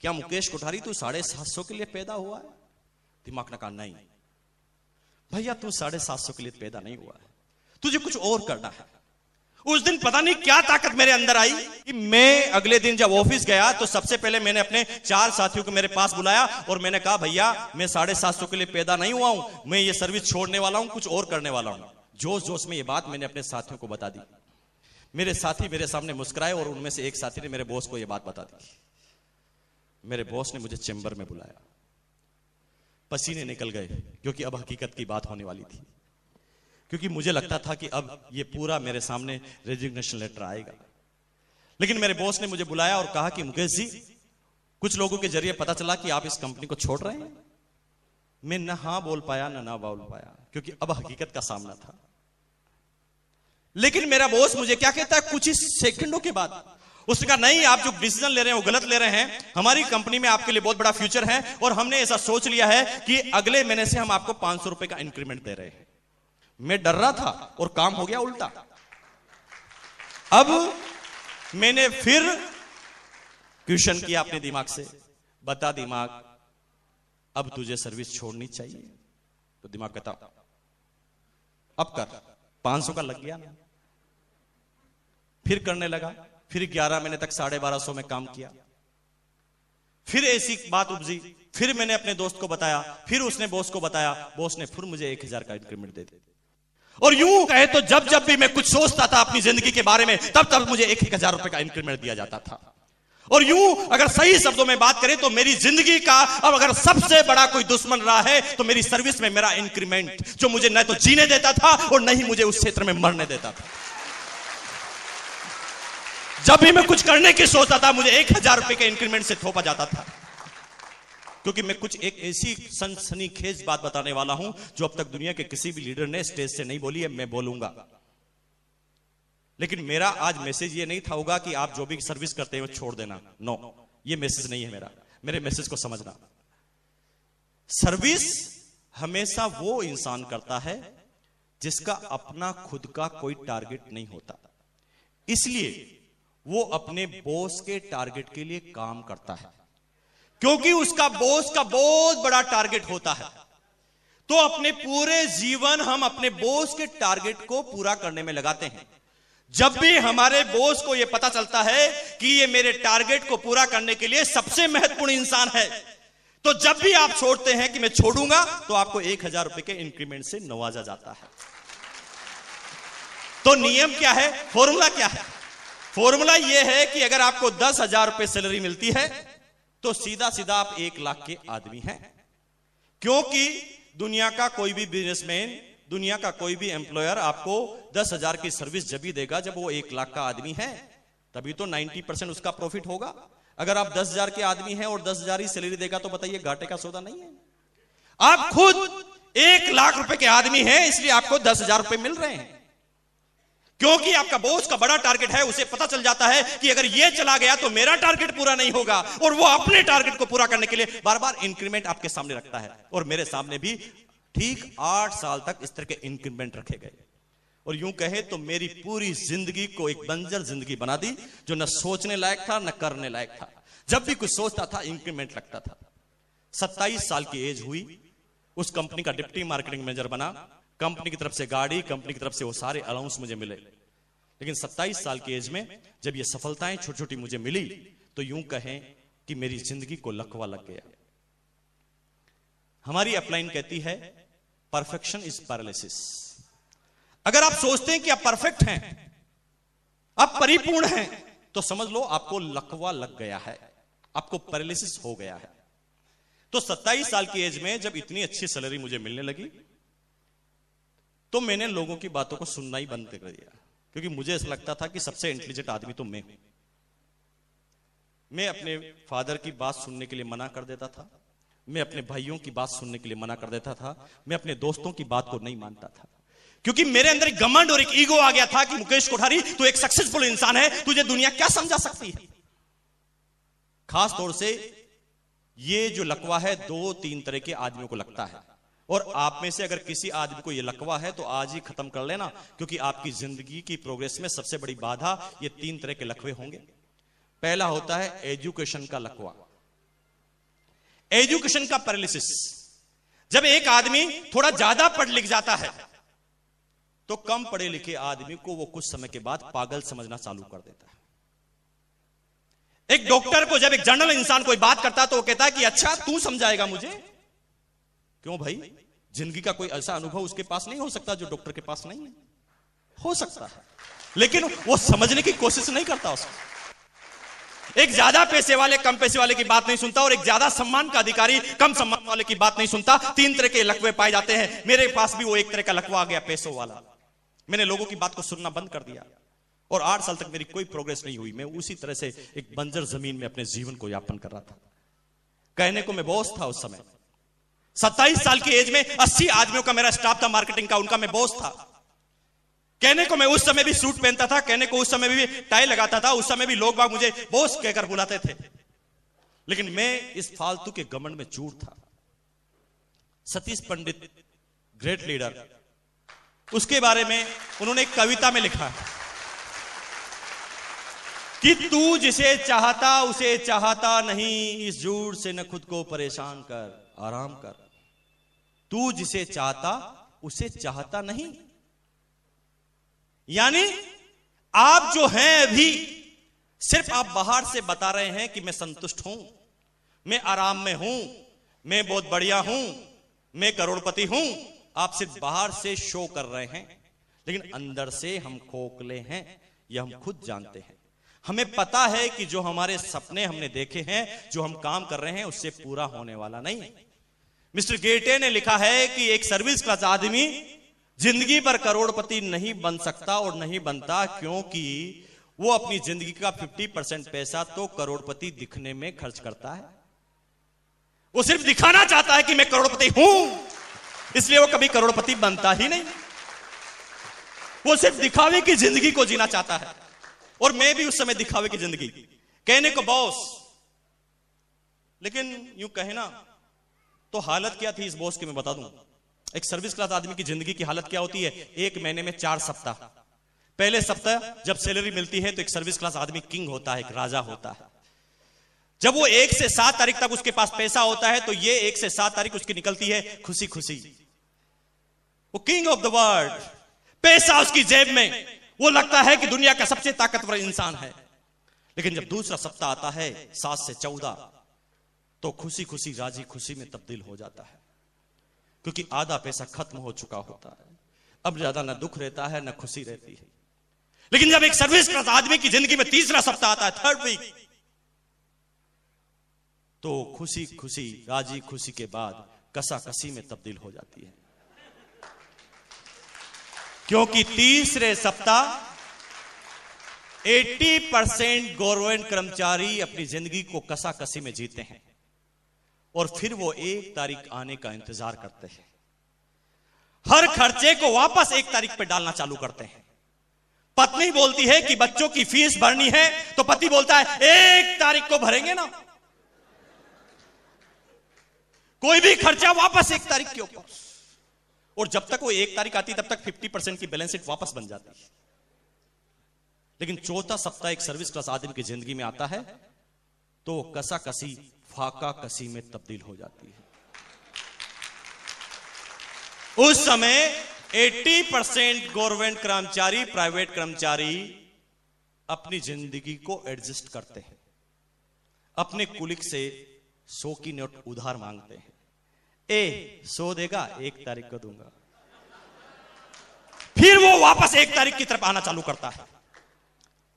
क्या मुकेश कोठारी तू 750 के लिए पैदा हुआ है? दिमाग ने कहा नहीं भैया, तू 750 के लिए पैदा नहीं हुआ है, तुझे कुछ और करना है। उस दिन पता नहीं क्या ताकत मेरे अंदर आई कि मैं अगले दिन जब ऑफिस गया तो सबसे पहले मैंने अपने 4 साथियों को मेरे पास बुलाया और मैंने कहा, भैया मैं 750 के लिए पैदा नहीं हुआ हूं, मैं ये सर्विस छोड़ने वाला हूं, कुछ और करने वाला हूं। जोश जोश में ये बात मैंने अपने साथियों को बता दी। मेरे साथी मेरे सामने मुस्कुराए और उनमें से एक साथी ने मेरे बॉस को यह बात बता दी। मेरे बॉस ने मुझे चेंबर में बुलाया, पसीने निकल गए क्योंकि अब हकीकत की बात होने वाली थी। क्योंकि मुझे लगता था कि अब ये पूरा मेरे सामने रेजिग्नेशन लेटर आएगा। लेकिन मेरे बॉस ने मुझे बुलाया और कहा कि मुकेश जी, कुछ लोगों के जरिए पता चला कि आप इस कंपनी को छोड़ रहे हैं। मैं ना हाँ बोल पाया ना बोल पाया, क्योंकि अब हकीकत का सामना था। लेकिन मेरा बॉस मुझे क्या कहता है कुछ ही सेकंडों के बाद, उसने कहा नहीं, आप जो डिसीजन ले रहे हैं वो गलत ले रहे हैं। हमारी कंपनी में आपके लिए बहुत बड़ा फ्यूचर है और हमने ऐसा सोच लिया है कि अगले महीने से हम आपको 500 रुपए का इंक्रीमेंट दे रहे हैं। मैं डर रहा था और काम हो गया उल्टा। अब मैंने फिर क्वेश्चन किया अपने दिमाग से, बता दिमाग अब तुझे सर्विस छोड़नी चाहिए। तो दिमाग कहता अब कर, 500 का लग गया ना। फिर करने लगा, फिर 11 महीने तक 1250 में काम किया। फिर ऐसी बात उपजी, फिर मैंने अपने दोस्त को बताया, फिर उसने बॉस को बताया, बॉस ने फिर मुझे 1000 का इंक्रीमेंट दे दिया। और यूं कहे तो जब जब भी मैं कुछ सोचता था अपनी जिंदगी के बारे में, तब तब मुझे 1000 रुपए का इंक्रीमेंट दिया जाता था। और यूं अगर सही शब्दों में बात करें तो मेरी जिंदगी का अब अगर सबसे बड़ा कोई दुश्मन रहा है तो मेरी सर्विस में मेरा इंक्रीमेंट, जो मुझे न तो जीने देता था और न ही मुझे उस क्षेत्र में मरने देता था। जब भी मैं कुछ करने की सोचता था मुझे 1000 रुपए के इंक्रीमेंट से थोपा जाता था। क्योंकि मैं कुछ एक ऐसी सनसनीखेज बात बताने वाला हूं जो अब तक दुनिया के किसी भी लीडर ने स्टेज से नहीं बोली है, मैं बोलूंगा। लेकिन मेरा आज मैसेज ये नहीं था होगा कि आप जो भी सर्विस करते हैं वो छोड़ देना, नो, ये मैसेज नहीं है मेरा। मेरे मैसेज को समझना, सर्विस हमेशा वो इंसान करता है जिसका अपना खुद का कोई टारगेट नहीं होता, इसलिए वो अपने बॉस के टारगेट के लिए काम करता है। क्योंकि उसका बॉस का बहुत बड़ा टारगेट होता है, तो अपने पूरे जीवन हम अपने बॉस के टारगेट को पूरा करने में लगाते हैं। जब भी हमारे बॉस को यह पता चलता है कि ये मेरे टारगेट को पूरा करने के लिए सबसे महत्वपूर्ण इंसान है, तो जब भी आप छोड़ते हैं कि मैं छोड़ूंगा, तो आपको 1000 रुपए के इंक्रीमेंट से नवाजा जाता है। तो नियम क्या है, फॉर्मूला क्या है? फॉर्मूला यह है कि अगर आपको 10,000 रुपए सैलरी मिलती है तो सीधा सीधा आप 1 लाख के आदमी हैं। क्योंकि दुनिया का कोई भी बिजनेसमैन, दुनिया का कोई भी एम्प्लॉयर आपको 10,000 की सर्विस जब भी देगा जब वो 1 लाख का आदमी है, तभी तो 90% उसका प्रॉफिट होगा। अगर आप 10,000 के आदमी हैं और 10,000 ही सैलरी देगा तो बताइए घाटे का सौदा नहीं है। आप खुद 1 लाख रुपए के आदमी हैं, इसलिए आपको 10,000 रुपए मिल रहे हैं। क्योंकि आपका बॉस का बड़ा टारगेट है, उसे पता चल जाता है कि अगर ये चला गया तो मेरा टारगेट पूरा नहीं होगा, और वो अपने टारगेट को पूरा करने के लिए बार बार इंक्रीमेंट आपके सामने रखता है। और मेरे सामने भी ठीक 8 साल तक इस तरह के इंक्रीमेंट रखे गए, और यूं कहे तो मेरी पूरी जिंदगी को एक बंजर जिंदगी बना दी, जो न सोचने लायक था न करने लायक था। जब भी कुछ सोचता था इंक्रीमेंट लगता था। 27 साल की एज हुई, उस कंपनी का डिप्टी मार्केटिंग मैनेजर बना, कंपनी की तरफ से गाड़ी, कंपनी की तरफ से वो सारे अलाउंस मुझे मिले। लेकिन 27 साल की एज में जब ये सफलताएं छोटी छोटी मुझे मिली, तो यूं कहें कि मेरी जिंदगी को लकवा लग गया। हमारी अपलाइन कहती है परफेक्शन इज पैरालिसिस। अगर आप सोचते हैं कि आप परफेक्ट हैं, आप परिपूर्ण हैं, तो समझ लो आपको लकवा लग गया है, आपको पैरालिसिस हो गया है। तो 27 साल की एज में जब इतनी अच्छी सैलरी मुझे मिलने लगी, तो मैंने लोगों की बातों को सुनना ही बंद कर दिया। क्योंकि मुझे ऐसा लगता था कि सबसे इंटेलिजेंट आदमी तो मैं हूं। मैं अपने फादर की बात सुनने के लिए मना कर देता था, मैं अपने भाइयों की बात सुनने के लिए मना कर देता था, मैं अपने दोस्तों की बात को नहीं मानता था। क्योंकि मेरे अंदर एक घमंड और एक ईगो आ गया था कि मुकेश कोठारी तू एक सक्सेसफुल इंसान है, तुझे दुनिया क्या समझा सकती है। खास तौर से ये जो लकवा है 2-3 तरह के आदमियों को लगता है, और आप में से अगर किसी आदमी को यह लकवा है तो आज ही खत्म कर लेना, क्योंकि आपकी जिंदगी की प्रोग्रेस में सबसे बड़ी बाधा ये 3 तरह के लकवे होंगे। पहला होता है एजुकेशन का लकवा, एजुकेशन का पैरालिसिस। जब एक आदमी थोड़ा ज्यादा पढ़ लिख जाता है तो कम पढ़े लिखे आदमी को वो कुछ समय के बाद पागल समझना चालू कर देता है। एक डॉक्टर को जब एक जनरल इंसान कोई बात करता है तो वो कहता है कि अच्छा तू समझाएगा मुझे। क्यों भाई, जिंदगी का कोई ऐसा अनुभव उसके पास नहीं हो सकता जो डॉक्टर के पास नहीं है? हो सकता है, लेकिन वो समझने की कोशिश नहीं करता उसको। एक ज्यादा पैसे वाले कम पैसे वाले की बात नहीं सुनता, और एक ज्यादा सम्मान का अधिकारी कम सम्मान वाले की बात नहीं सुनता। 3 तरह के लकवे पाए जाते हैं। मेरे पास भी वो एक तरह का लकवा आ गया, पैसों वाला। मैंने लोगों की बात को सुनना बंद कर दिया, और 8 साल तक मेरी कोई प्रोग्रेस नहीं हुई। मैं उसी तरह से एक बंजर जमीन में अपने जीवन को यापन कर रहा था। कहने को मैं बॉस था उस समय। 27 साल की एज में 80 आदमियों का मेरा स्टाफ था मार्केटिंग का, उनका मैं बॉस था। कहने को मैं उस समय भी सूट पहनता था, कहने को उस समय भी टाई लगाता था, उस समय भी लोग बाग मुझे बॉस कहकर बुलाते थे। लेकिन मैं इस फालतू के घमंड में चूर था। सतीश पंडित, ग्रेट लीडर, उसके बारे में उन्होंने एक कविता में लिखा कि तू जिसे चाहता उसे चाहता नहीं, इस झूठ से न खुद को परेशान कर। आराम कर। तू जिसे चाहता उसे चाहता नहीं। यानी आप जो हैं अभी सिर्फ आप बाहर से बता रहे हैं कि मैं संतुष्ट हूं, मैं आराम में हूं, मैं बहुत बढ़िया हूं, मैं करोड़पति हूं। आप सिर्फ बाहर से शो कर रहे हैं, लेकिन अंदर से हम खोखले हैं, यह हम खुद जानते हैं। हमें पता है कि जो हमारे सपने हमने देखे हैं, जो हम काम कर रहे हैं, उससे पूरा होने वाला नहीं है। मिस्टर गेटे ने लिखा है कि एक सर्विस क्लास आदमी जिंदगी भर करोड़पति नहीं बन सकता और नहीं बनता, क्योंकि वो अपनी जिंदगी का 50% पैसा तो करोड़पति दिखने में खर्च करता है। वो सिर्फ दिखाना चाहता है कि मैं करोड़पति हूं, इसलिए वो कभी करोड़पति बनता ही नहीं। वो सिर्फ दिखावे की जिंदगी को जीना चाहता है, और मैं भी उस समय दिखावे की जिंदगी, कहने को बॉस, लेकिन यूं कहे ना तो हालत क्या थी इस बॉस की मैं बता दूं। एक सर्विस क्लास आदमी की जिंदगी की हालत क्या होती है? एक महीने में 4 सप्ताह। पहले सप्ताह जब सैलरी मिलती है तो एक सर्विस क्लास आदमी किंग होता है, एक राजा होता है। जब वो 1 से 7 तारीख तक उसके पास पैसा होता है तो ये 1 से 7 तारीख उसकी निकलती है खुशी खुशी। वो किंग ऑफ द वर्ल्ड, पैसा उसकी जेब में, वो लगता है कि दुनिया का सबसे ताकतवर इंसान है। लेकिन जब दूसरा सप्ताह आता है 7 से 14, तो खुशी खुशी राजी खुशी में तब्दील हो जाता है, क्योंकि आधा पैसा खत्म हो चुका होता है। अब ज्यादा ना दुख रहता है ना खुशी रहती है। लेकिन जब एक सर्विस क्लास आदमी की जिंदगी में तीसरा सप्ताह आता है, 3rd वीक, तो खुशी खुशी राजी खुशी के बाद कसाकसी में तब्दील हो जाती है, क्योंकि तीसरे सप्ताह 80% गवर्नमेंट कर्मचारी अपनी जिंदगी को कसाकसी में जीते हैं, और फिर वो 1 तारीख आने का इंतजार करते हैं। हर खर्चे को वापस 1 तारीख पे डालना चालू करते हैं। पत्नी बोलती है कि बच्चों की फीस भरनी है, तो पति बोलता है 1 तारीख को भरेंगे ना। कोई भी खर्चा वापस 1 तारीख के ऊपर, और जब तक वो 1 तारीख आती तब तक 50% की बैलेंस शीट वापस बन जाती है। लेकिन चौथा सप्ताह एक सर्विस क्लास आदमी की जिंदगी में आता है तो कसाकसी फाका कसी में तब्दील हो जाती है। उस समय 80% गवर्नमेंट कर्मचारी, प्राइवेट कर्मचारी अपनी जिंदगी को एडजस्ट करते हैं, अपने कुलिक से 100 की नोट उधार मांगते हैं। 100 देगा, 1 तारीख को दूंगा। फिर वो वापस 1 तारीख की तरफ आना चालू करता है।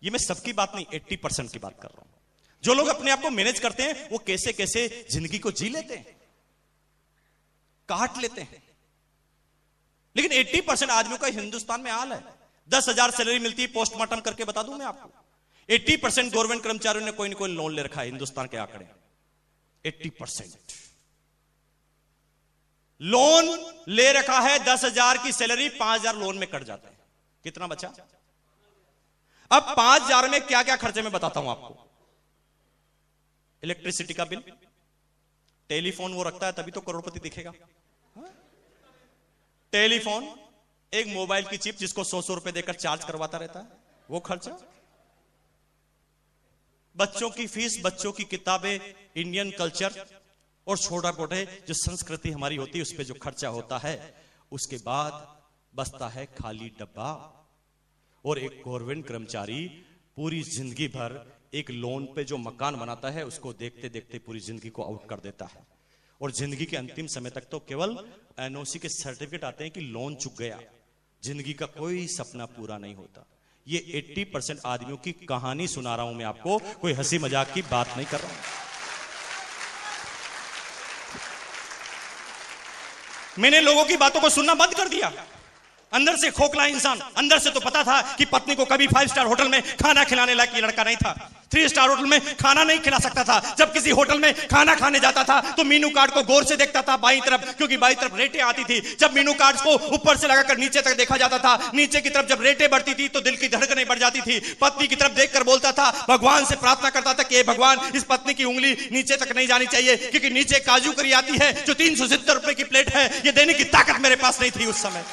ये मैं सबकी बात नहीं, 80% की बात कर रहा हूं। जो लोग अपने आप को मैनेज करते हैं वो कैसे कैसे जिंदगी को जी लेते हैं, काट लेते हैं। लेकिन 80% आदमियों का हिंदुस्तान में हाल है। 10,000 सैलरी मिलती है, पोस्टमार्टम करके बता दूं मैं आपको, 80% गवर्नमेंट कर्मचारियों ने कोई ना कोई लोन ले रखा है। हिंदुस्तान के आंकड़े 80% लोन ले रखा है। 10,000 की सैलरी 5,000 लोन में कट जाता है। कितना बचा? अब 5,000 में क्या क्या खर्चे में बताता हूं आपको। इलेक्ट्रिसिटी का बिल, टेलीफोन वो रखता है तभी तो करोड़पति दिखेगा। टेलीफोन, एक मोबाइल की चिप जिसको 100 रुपए देकर चार्ज करवाता रहता है, वो खर्चा। बच्चों की फीस, बच्चों की किताबें, इंडियन कल्चर और छोटा मोटे जो संस्कृति हमारी होती है उस पर जो खर्चा होता है। उसके बाद बचता है खाली डब्बा। और एक गवर्नमेंट कर्मचारी पूरी जिंदगी भर एक लोन पे जो मकान बनाता है उसको देखते देखते पूरी जिंदगी को आउट कर देता है, और जिंदगी के अंतिम समय तक तो केवल एनओसी के सर्टिफिकेट आते हैं कि लोन चुक गया। जिंदगी का कोई सपना पूरा नहीं होता। ये 80% आदमियों की कहानी सुना रहा हूं मैं आपको, कोई हंसी मजाक की बात नहीं कर रहा हूं। मैंने लोगों की बातों को सुनना बंद कर दिया। अंदर से खोखला इंसान, अंदर से तो पता था कि पत्नी को कभी 5 स्टार होटल में खाना खिलाने लायक ये लड़का नहीं था। 3 स्टार होटल में खाना नहीं खिला सकता था। जब किसी होटल में खाना खाने जाता था तो मेनू कार्ड को गौर से देखता था बाईं तरफ, क्योंकि बाईं तरफ रेटें आती थी। जब मेनू कार्ड को ऊपर से लगाकर नीचे तक देखा जाता था, नीचे की तरफ जब रेटें बढ़ती थी तो दिल की धड़कनें बढ़ जाती थी। पत्नी की तरफ देखकर बोलता था, भगवान से प्रार्थना करता था कि भगवान इस पत्नी की उंगली नीचे तक नहीं जानी चाहिए, क्योंकि नीचे काजू करी आती है जो 370 रुपए की प्लेट है। ये देने की ताकत मेरे पास नहीं थी उस समय।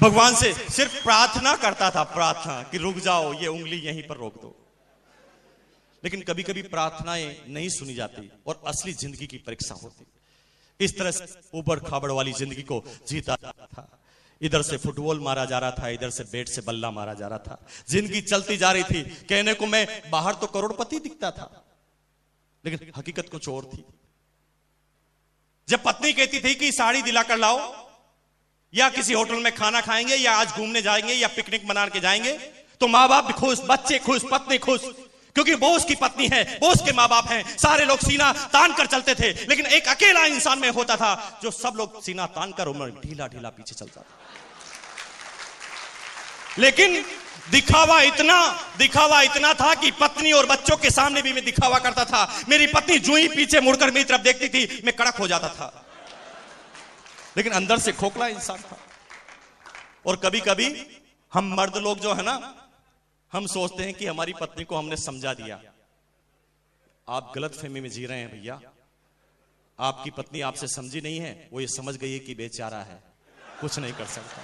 भगवान से सिर्फ प्रार्थना करता था, प्रार्थना कि रुक जाओ, ये उंगली यहीं पर रोक दो। लेकिन कभी कभी प्रार्थनाएं नहीं सुनी जाती और असली जिंदगी की परीक्षा होती। इस तरह से उबड़ खाबड़ वाली जिंदगी को जीता जाता था। इधर से फुटबॉल मारा जा रहा था, इधर से बैट से बल्ला मारा जा रहा था। जिंदगी चलती जा रही थी। कहने को मैं बाहर तो करोड़पति दिखता था, लेकिन हकीकत कुछ और थी। जब पत्नी कहती थी कि साड़ी दिलाकर लाओ, या किसी होटल में खाना खाएंगे, या आज घूमने जाएंगे, या पिकनिक मना के जाएंगे, तो माँ बाप भी खुश, बच्चे खुश, पत्नी खुश, क्योंकि बोस की पत्नी है, बोस के माँ बाप हैं। सारे लोग सीना तान कर चलते थे, लेकिन एक अकेला इंसान में होता था जो सब लोग सीना तान कर उम्र ढीला ढीला पीछे चलता था। लेकिन दिखावा इतना था कि पत्नी और बच्चों के सामने भी मैं दिखावा करता था। मेरी पत्नी जो ही पीछे मुड़कर मेरी तरफ देखती थी, मैं कड़क हो जाता था, लेकिन अंदर से खोखला इंसान था। और कभी कभी हम मर्द लोग जो है ना, हम सोचते हैं कि हमारी पत्नी को हमने समझा दिया। आप गलतफहमी में जी रहे हैं भैया। आपकी पत्नी आपसे समझी नहीं है, वो ये समझ गई है कि बेचारा है, कुछ नहीं कर सकता।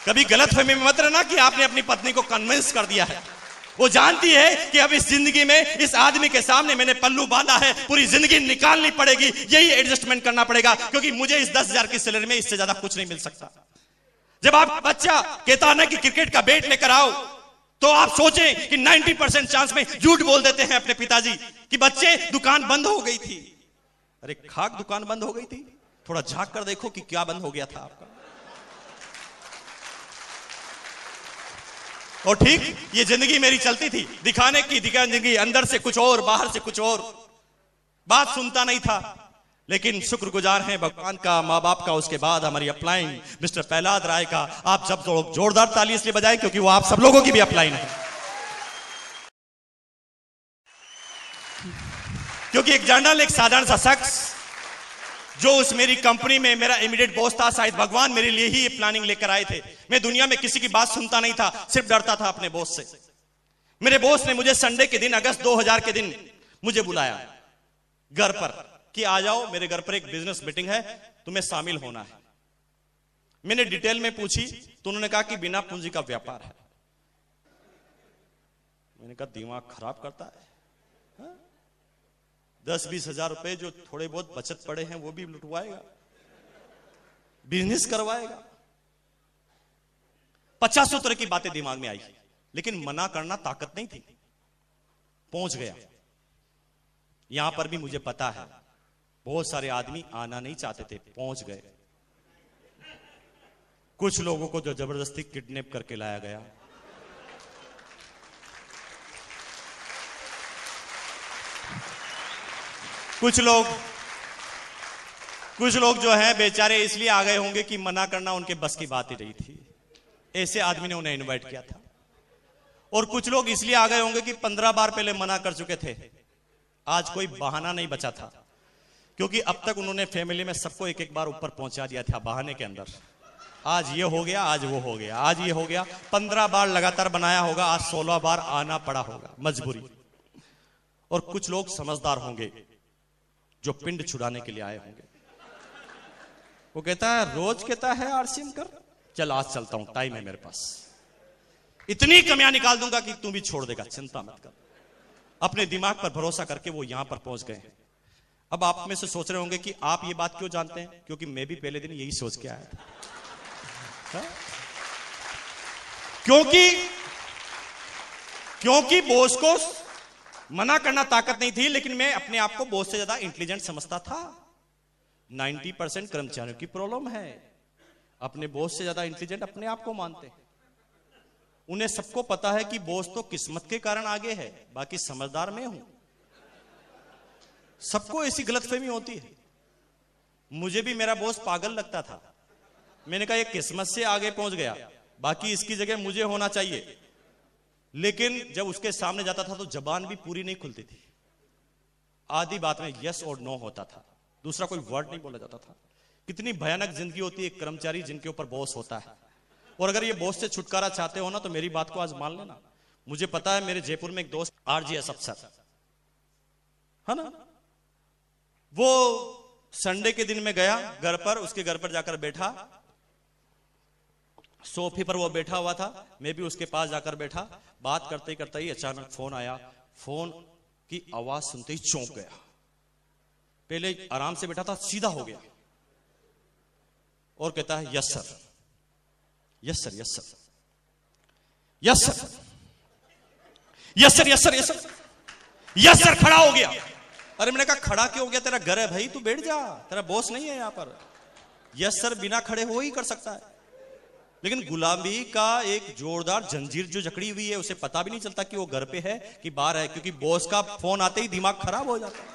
कभी गलतफहमी में मत रहना कि आपने अपनी पत्नी को कन्विंस कर दिया है। वो जानती है कि अब इस जिंदगी में इस आदमी के सामने मैंने पल्लू बांधा है, पूरी जिंदगी निकालनी पड़ेगी, यही एडजस्टमेंट करना पड़ेगा, क्योंकि मुझे इस 10,000 की सैलरी में इससे ज्यादा कुछ नहीं मिल सकता। जब आप बच्चा कहता ना कि क्रिकेट का बैट लेकर आओ, तो आप सोचें कि 90% चांस में झूठ बोल देते हैं अपने पिताजी कि बच्चे दुकान बंद हो गई थी। अरे खाक दुकान बंद हो गई थी, थोड़ा झांक कर देखो कि क्या बंद हो गया था आपका। और ठीक ये जिंदगी मेरी चलती थी, दिखाने की जिंदगी, अंदर से कुछ और, बाहर से कुछ और। बात सुनता नहीं था, लेकिन शुक्रगुजार हैं भगवान का, माँ बाप का, उसके बाद हमारी अपलाइन मिस्टर प्रहलाद राय का। आप सब लोग जोरदार ताली इसलिए बजाएं क्योंकि वो आप सब लोगों की भी अपलाइन है। क्योंकि एक जर्नल, एक साधारण सा शख्स जो उस मेरी कंपनी में मेरा इमीडिएट बॉस था, शायद भगवान मेरे लिए ही ये प्लानिंग लेकर आए थे। मैं दुनिया में किसी की बात सुनता नहीं था, सिर्फ डरता था अपने बॉस से। मेरे बॉस ने मुझे संडे के दिन, अगस्त 2000 के दिन मुझे बुलाया घर पर कि आ जाओ, मेरे घर पर एक बिजनेस मीटिंग है, तुम्हें शामिल होना है। मैंने डिटेल में पूछी तो उन्होंने कहा कि बिना पूंजी का व्यापार है। मैंने कहा दिमाग खराब करता है, 10-20 हजार रुपए जो थोड़े बहुत बचत पड़े हैं वो भी लुटवाएगा, बिजनेस करवाएगा। 50 तरह की बातें दिमाग में आई, लेकिन मना करना ताकत नहीं थी। पहुंच गया। यहां पर भी मुझे पता है बहुत सारे आदमी आना नहीं चाहते थे, पहुंच गए। कुछ लोगों को जो जबरदस्ती किडनैप करके लाया गया, कुछ लोग जो हैं बेचारे इसलिए आ गए होंगे कि मना करना उनके बस की बात ही नहीं थी, ऐसे आदमी ने उन्हें इनवाइट किया था। और कुछ लोग इसलिए आ गए होंगे कि 15 बार पहले मना कर चुके थे, आज कोई बहाना नहीं बचा था, क्योंकि अब तक उन्होंने फैमिली में सबको एक एक बार ऊपर पहुंचा दिया था बहाने के अंदर। आज ये हो गया, आज वो हो गया, आज ये हो गया। 15 बार लगातार बनाया होगा, आज 16 बार आना पड़ा होगा, मजबूरी। और कुछ लोग समझदार होंगे जो पिंड छुड़ाने के लिए आए होंगे। वो कहता है, रोज कहता है आरसीएम कर, चल आज चलता हूं, टाइम है मेरे पास, इतनी कमियां निकाल दूंगा कि तू भी छोड़ देगा, चिंता मत कर। अपने दिमाग पर भरोसा करके वो यहां पर पहुंच गए। अब आप में से सोच रहे होंगे कि आप ये बात क्यों जानते हैं, क्योंकि मैं भी पहले दिन यही सोच के आया था। क्योंकि बॉस को मना करना ताकत नहीं थी, लेकिन मैं अपने आप को बॉस से ज्यादा इंटेलिजेंट समझता था। 90% कर्मचारियों की प्रॉब्लम है, अपने बॉस से ज्यादा इंटेलिजेंट अपने आप को मानते हैं। उन्हें सबको पता है कि बॉस तो किस्मत के कारण आगे है, बाकी समझदार मैं हूं। सबको ऐसी गलतफहमी होती है। मुझे भी मेरा बॉस पागल लगता था। मैंने कहा ये किस्मत से आगे पहुंच गया, बाकी इसकी जगह मुझे होना चाहिए। लेकिन जब उसके सामने जाता था तो जबान भी पूरी नहीं खुलती थी, आधी बात में यस और नो होता था, दूसरा कोई वर्ड नहीं बोला जाता था। कितनी भयानक जिंदगी होती है एक कर्मचारी जिनके ऊपर बॉस होता है। और अगर ये बॉस से छुटकारा चाहते हो ना, तो मेरी बात को आज मान लेना। मुझे पता है, मेरे जयपुर में एक दोस्त आरजीएस अफसर है ना, वो संडे के दिन में गया घर पर, उसके घर पर जाकर बैठा, सोफे पर वो बैठा हुआ था, मैं भी उसके पास जाकर बैठा। बात करते करते ही अचानक फोन आया। फोन की आवाज सुनते ही चौंक गया। पहले आराम से बैठा था, सीधा हो गया और कहता है yes sir, yes sir, yes sir, yes sir, yes sir, yes sir, yes sir, yes sir. खड़ा हो गया। अरे मैंने कहा खड़ा क्यों हो गया? तेरा घर है भाई, तू बैठ जा, तेरा बॉस नहीं है यहां पर। यस सर बिना खड़े हो ही कर सकता है, लेकिन गुलामी का एक जोरदार जंजीर जो जकड़ी हुई है, उसे पता भी नहीं चलता कि वो घर पे है कि बाहर है, क्योंकि बॉस का फोन आते ही दिमाग खराब हो जाता है।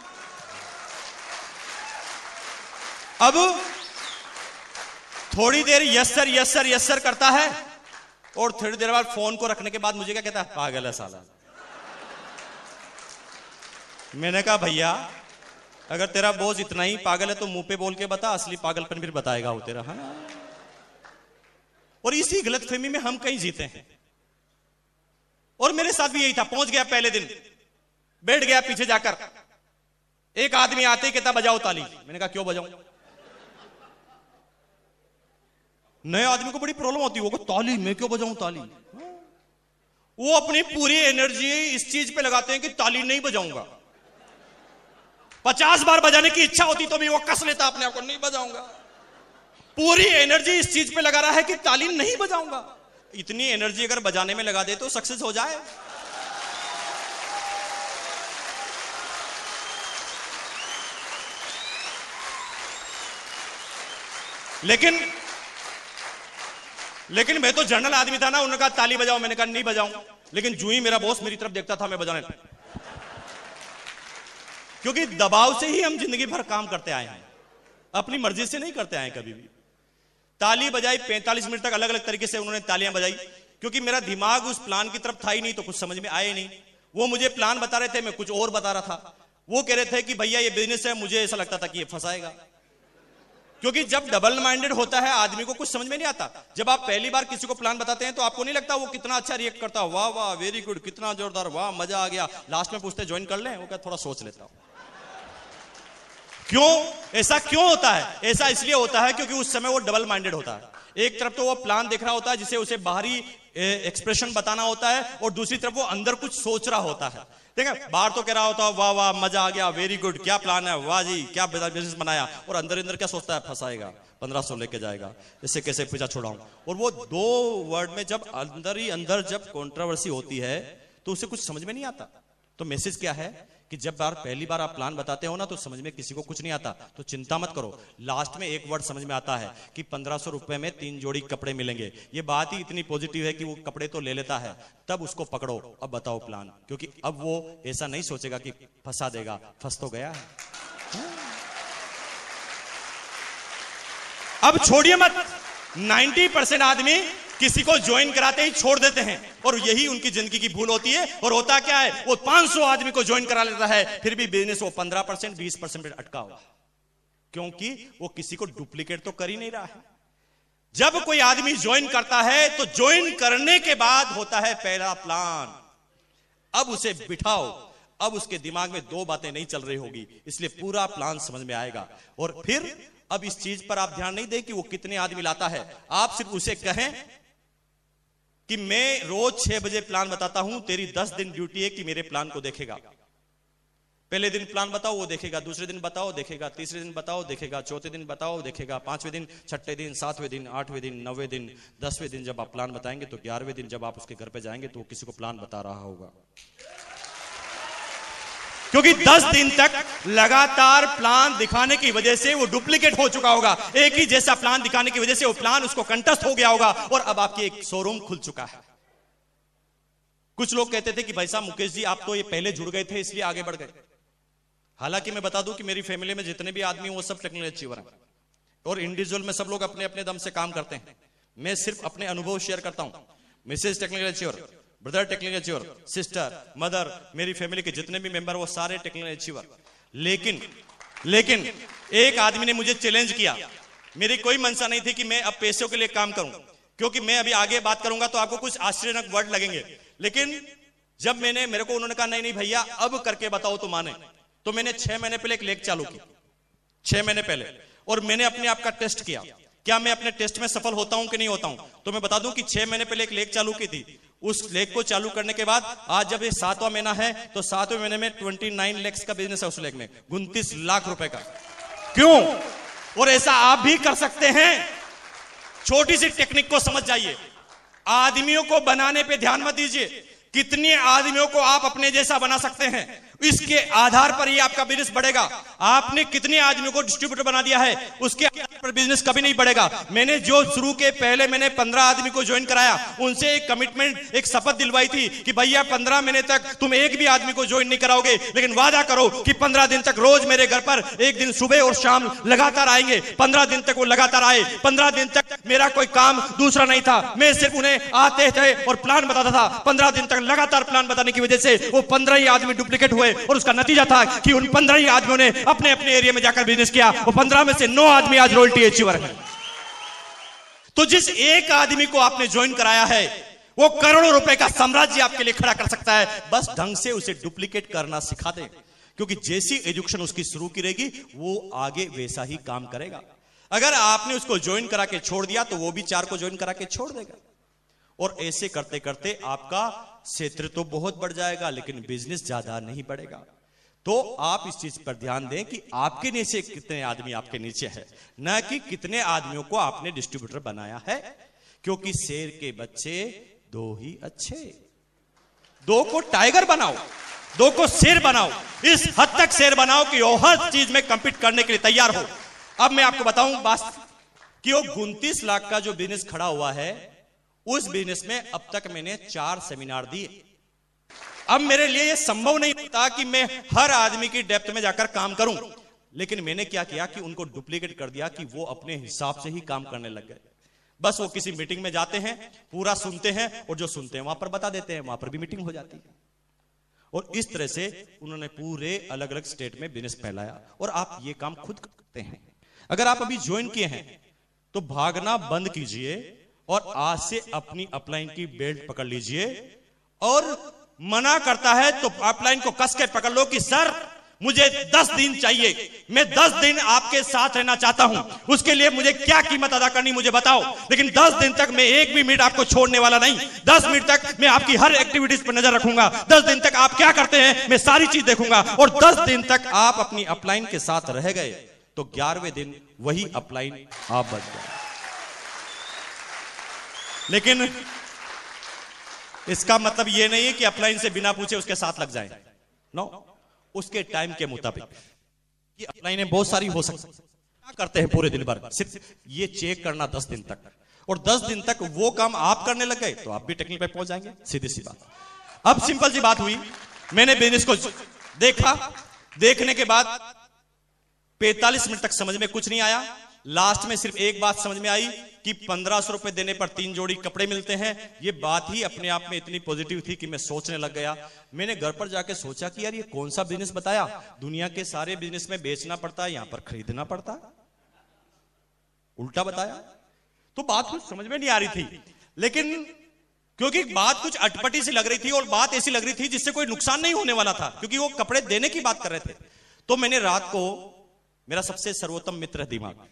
अब थोड़ी देर yes sir, yes sir, yes sir करता है और थोड़ी देर बाद फोन को रखने के बाद मुझे क्या कहता है? पागल है साला। मैंने कहा भैया अगर तेरा बॉस इतना ही पागल है तो मुंह पे बोल के बता, असली पागलपन फिर बताएगा वो तेरा, है ना? और इसी गलतफहमी में हम कहीं जीते हैं। और मेरे साथ भी यही था। पहुंच गया पहले दिन, बैठ गया पीछे जाकर। एक आदमी आते ही कहता बजाओ ताली। मैंने कहा क्यों बजाऊं? नए आदमी को बड़ी प्रॉब्लम होती है, वो ताली मैं क्यों बजाऊं ताली? वो अपनी पूरी एनर्जी इस चीज पे लगाते हैं कि ताली नहीं बजाऊंगा। 50 बार बजाने की इच्छा होती तो भी वो कस लेता अपने आप को, नहीं बजाऊंगा। पूरी एनर्जी इस चीज पे लगा रहा है कि ताली नहीं बजाऊंगा। इतनी एनर्जी अगर बजाने में लगा दे तो सक्सेस हो जाए। लेकिन मैं तो जनरल आदमी था ना। उन्होंने कहा ताली बजाओ, मैंने कहा नहीं बजाऊं। लेकिन जो ही मेरा बॉस मेरी तरफ देखता था मैं बजाने लगा, क्योंकि दबाव से ही हम जिंदगी भर काम करते आए हैं, अपनी मर्जी से नहीं करते आए कभी भी। ताली बजाई 45 मिनट तक अलग अलग तरीके से उन्होंने तालियां बजाई, क्योंकि मेरा दिमाग उस प्लान की तरफ था ही नहीं, तो कुछ समझ में आए नहीं। वो मुझे प्लान बता रहे थे, मैं कुछ और बता रहा था। वो कह रहे थे कि भैया ये बिजनेस है, मुझे ऐसा लगता था कि ये फंसाएगा। क्योंकि जब डबल माइंडेड होता है आदमी को कुछ समझ में नहीं आता। जब आप पहली बार किसी को प्लान बताते हैं तो आपको नहीं लगता वो कितना अच्छा रिएक्ट करता, वाह वाह वेरी गुड, कितना जोरदार, वाह मजा आ गया। लास्ट में पूछते ज्वाइन कर लें? वो क्या थोड़ा सोच लेता हूं। क्यों ऐसा क्यों होता है? ऐसा इसलिए होता है क्योंकि उस समय वो डबल माइंडेड होता है। एक तरफ तो वो प्लान देख रहा होता है जिसे उसे बाहरी एक्सप्रेशन बताना होता है, और दूसरी तरफ वो अंदर कुछ सोच रहा होता है। ठीक है, बाहर तो कह रहा होता है वाह वाह मजा आ गया, वेरी गुड, क्या प्लान है, वाह जी क्या बिजनेस बनाया, और अंदर अंदर क्या सोचता है? फंसाएगा, 1500 लेके जाएगा, इससे कैसे पीछा छुड़ाऊं। और वो दो वर्ड में जब अंदर ही अंदर जब कंट्रोवर्सी होती है तो उसे कुछ समझ में नहीं आता। तो मैसेज क्या है कि जब पहली बार आप प्लान बताते हो ना तो समझ में किसी को कुछ नहीं आता, तो चिंता मत करो। लास्ट में एक वर्ड समझ में आता है कि 1500 रुपए में 3 जोड़ी कपड़े मिलेंगे। ये बात ही इतनी पॉजिटिव है कि वो कपड़े तो ले लेता है। तब उसको पकड़ो, अब बताओ प्लान, क्योंकि अब वो ऐसा नहीं सोचेगा कि फंसा देगा, फंस तो गया है। अब छोड़िए मत, 90% आदमी किसी को ज्वाइन कराते ही छोड़ देते हैं, और यही उनकी जिंदगी की भूल होती है। और होता क्या है, वो 500 आदमी को ज्वाइन करा लेता है, फिर भी बिजनेस वो 15% 20% अटका हुआ, क्योंकि वो किसी को डुप्लीकेट तो कर ही नहीं रहा है। जब कोई आदमी ज्वाइन करता है तो ज्वाइन करने के बाद होता है पहला प्लान। अब उसे बिठाओ, अब उसके दिमाग में 2 बातें नहीं चल रही होगी, इसलिए पूरा प्लान समझ में आएगा। और फिर अब इस चीज पर आप ध्यान नहीं दें कि वो कितने आदमी लाता है, आप सिर्फ उसे कहें कि मैं रोज 6 बजे प्लान बताता हूं, तेरी 10 दिन ड्यूटी है कि मेरे प्लान को देखेगा। पहले दिन प्लान बताओ वो देखेगा, दूसरे दिन बताओ देखेगा, तीसरे दिन बताओ देखेगा, चौथे दिन बताओ देखेगा, 5वें दिन, 6ठे दिन, 7वें दिन, 8वें दिन, 9वें दिन, 10वें दिन जब आप प्लान बताएंगे तो 11वें दिन जब आप उसके घर पे जाएंगे तो वो किसी को प्लान बता रहा होगा। क्योंकि 10 दिन तक लगातार प्लान दिखाने की वजह से वो डुप्लीकेट हो चुका होगा। एक ही जैसा प्लान दिखाने की वजह से वो प्लान उसको कंटस्ट हो गया होगा, और अब आपकी एक शोरूम खुल चुका है। कुछ लोग कहते थे कि भाई साहब मुकेश जी आप तो ये पहले जुड़ गए थे इसलिए आगे बढ़ गए। हालांकि मैं बता दूं कि मेरी फैमिली में जितने भी आदमी हैं वो सब टेक्निकल अचीवर हैं, और इंडिविजुअल में सब लोग अपने अपने दम से काम करते हैं। मैं सिर्फ अपने अनुभव शेयर करता हूं। Mrs technical achiever, brother technical achiever, sister, mother, मेरी फैमिली के जितने भी मेंबर वो सारे टेक्निकल अचीवर। लेकिन एक आदमी ने मुझे चैलेंज किया। मेरी कोई मंशा नहीं थी कि मैं अब पैसों के लिए काम करूं, क्योंकि मैं अभी आगे बात करूंगा तो आपको कुछ आश्चर्यजनक वर्ड लगेंगे। लेकिन जब मेरे को उन्होंने कहा नहीं भैया अब करके बताओ तो माने, तो मैंने 6 महीने पहले एक लेख चालू की, 6 महीने पहले, और मैंने अपने आप का टेस्ट किया क्या मैं अपने टेस्ट में सफल होता हूं कि नहीं होता हूं? तो मैं बता दूं कि 6 महीने पहले एक लेख चालू की थी। उस लेख को चालू करने के बाद आज जब ये 7वां महीना है तो 7वें महीने में 29 लाख का बिजनेस है उस लेख में, 29 लाख रुपए का। क्यों? और ऐसा आप भी कर सकते हैं। छोटी सी टेक्निक को समझ जाइए। आदमियों को बनाने पे ध्यान मत दीजिए, कितने आदमियों को आप अपने जैसा बना सकते हैं, इसके आधार पर ही आपका बिजनेस बढ़ेगा। आपने कितने आदमियों को डिस्ट्रीब्यूटर बना दिया है, उसके आधार पर बिजनेस कभी नहीं बढ़ेगा। मैंने जो शुरू के पहले मैंने 15 आदमी को ज्वाइन कराया, उनसे एक कमिटमेंट, एक शपथ दिलवाई थी कि भैया 15 महीने तक तुम एक भी आदमी को ज्वाइन नहीं कराओगे, लेकिन वादा करो कि 15 दिन तक रोज मेरे घर पर एक दिन सुबह और शाम लगातार आएंगे। 15 दिन तक वो लगातार आए। 15 दिन तक मेरा कोई काम दूसरा नहीं था, मैं सिर्फ उन्हें आते थे और प्लान बताता था। 15 दिन तक लगातार प्लान बताने की वजह से वो 15 ही आदमी डुप्लीकेट हुए और उसका नतीजा था कि उन 15 ही आदमियों ने अपने अपने एरिया में जाकर बिजनेस किया। वो 15 में से 9 आदमी आज रॉयल्टी अचीवर हैं। तो जिस एक आदमी को आपने ज्वाइन कराया है, वो करोड़ों रुपए का साम्राज्य आपके लिए खड़ा कर सकता है। बस ढंग से उसे डुप्लीकेट करना सिखा दें, क्योंकि जैसी एजुकेशन उसकी शुरू की रहेगी वो आगे वैसा ही काम करेगा। अगर आपने उसको ज्वाइन करा के छोड़ दिया तो वो भी 4 को ज्वाइन करा के छोड़ देगा। और ऐसे करते करते आपका क्षेत्र तो बहुत बढ़ जाएगा, लेकिन बिजनेस ज्यादा नहीं बढ़ेगा। तो आप इस चीज पर ध्यान दें कि आपके नीचे कितने आदमी आपके नीचे है, न कि कितने आदमियों को आपने डिस्ट्रीब्यूटर बनाया है। क्योंकि शेर के बच्चे 2 ही अच्छे। 2 को टाइगर बनाओ, 2 को शेर बनाओ। इस हद तक शेर बनाओ कि वो हर चीज में कंपीट करने के लिए तैयार हो। अब मैं आपको बताऊं बात कि वो 29 लाख का जो बिजनेस खड़ा हुआ है, उस बिजनेस में अब तक मैंने 4 सेमिनार दिए। अब मेरे लिए यह संभव नहीं होता कि मैं हर आदमी की डेप्थ में जाकर काम करूं, लेकिन मैंने क्या किया कि उनको डुप्लीकेट कर दिया कि वो अपने हिसाब से ही काम करने लग गए। बस वो किसी मीटिंग में जाते हैं, पूरा सुनते हैं और जो सुनते हैं वहां पर बता देते हैं, वहां पर भी मीटिंग हो जाती है। और इस तरह से उन्होंने पूरे अलग अलग स्टेट में बिजनेस फैलाया। और आप ये काम खुद करते हैं। अगर आप अभी ज्वाइन किए हैं तो भागना बंद कीजिए और आज से अपनी अपलाइन की बेल्ट पकड़ लीजिए। और मना करता है तो अपलाइन को कस के पकड़ लो कि सर मुझे 10 दिन चाहिए, मैं 10 दिन आपके साथ रहना चाहता हूं, उसके लिए मुझे क्या कीमत अदा करनी मुझे बताओ। लेकिन 10 दिन तक मैं एक भी मिनट आपको छोड़ने वाला नहीं। 10 मिनट तक मैं आपकी हर एक्टिविटीज पर नजर रखूंगा। 10 दिन तक आप क्या करते हैं मैं सारी चीज देखूंगा। और 10 दिन तक आप अपनी अपलाइन के साथ रह गए तो 11वें दिन वही अपलाइन आप बच गए। लेकिन इसका मतलब यह नहीं है कि अपलाइन से बिना पूछे उसके साथ लग जाए। नो, उसके टाइम के मुताबिक ये अपलाइनें बहुत सारी हो सकती हैं। क्या करते हैं पूरे दिन भर? सिर्फ ये चेक करना 10 दिन तक, और 10 दिन तक वो काम आप करने लग गए तो आप भी टेक्निकल पे पहुंच जाएंगे। सीधी सी बात। अब सिंपल सी बात हुई, मैंने बिजनेस को देखा, देखने के बाद 45 मिनट तक समझ में कुछ नहीं आया। लास्ट में सिर्फ एक बात समझ में आई कि 1500 रुपए देने पर 3 जोड़ी कपड़े मिलते हैं। ये बात ही अपने आप में इतनी पॉजिटिव थी कि मैं सोचने लग गया। मैंने घर पर जाके सोचा कि यार ये कौन सा बिजनेस बताया, दुनिया के सारे बिजनेस में बेचना पड़ता है, यहां पर खरीदना पड़ता है, उल्टा बताया। तो बात कुछ समझ में नहीं आ रही थी, लेकिन क्योंकि बात कुछ अटपटी सी लग रही थी और बात ऐसी लग रही थी जिससे कोई नुकसान नहीं होने वाला था, क्योंकि वो कपड़े देने की बात कर रहे थे। तो मैंने रात को, मेरा सबसे सर्वोत्तम मित्र है दिमाग,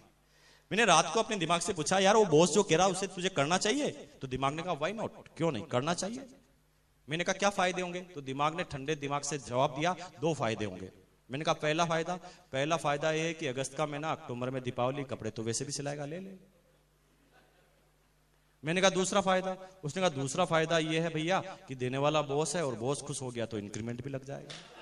मैंने रात को अपने दिमाग से पूछा यार वो बॉस जो कह रहा है उसे तुझे करना चाहिए? तो दिमाग ने कहा व्हाई नॉट, क्यों नहीं करना चाहिए। मैंने कहा क्या फायदे होंगे? तो दिमाग ने ठंडे दिमाग से जवाब दिया 2 फायदे होंगे। मैंने कहा पहला फायदा यह है कि अगस्त का महीना, अक्टूबर में दीपावली, कपड़े तो वैसे भी सिलाएगा, ले ले। मैंने कहा दूसरा फायदा? उसने कहा दूसरा फायदा यह है भैया कि देने वाला बॉस है और बॉस खुश हो गया तो इंक्रीमेंट भी लग जाएगा।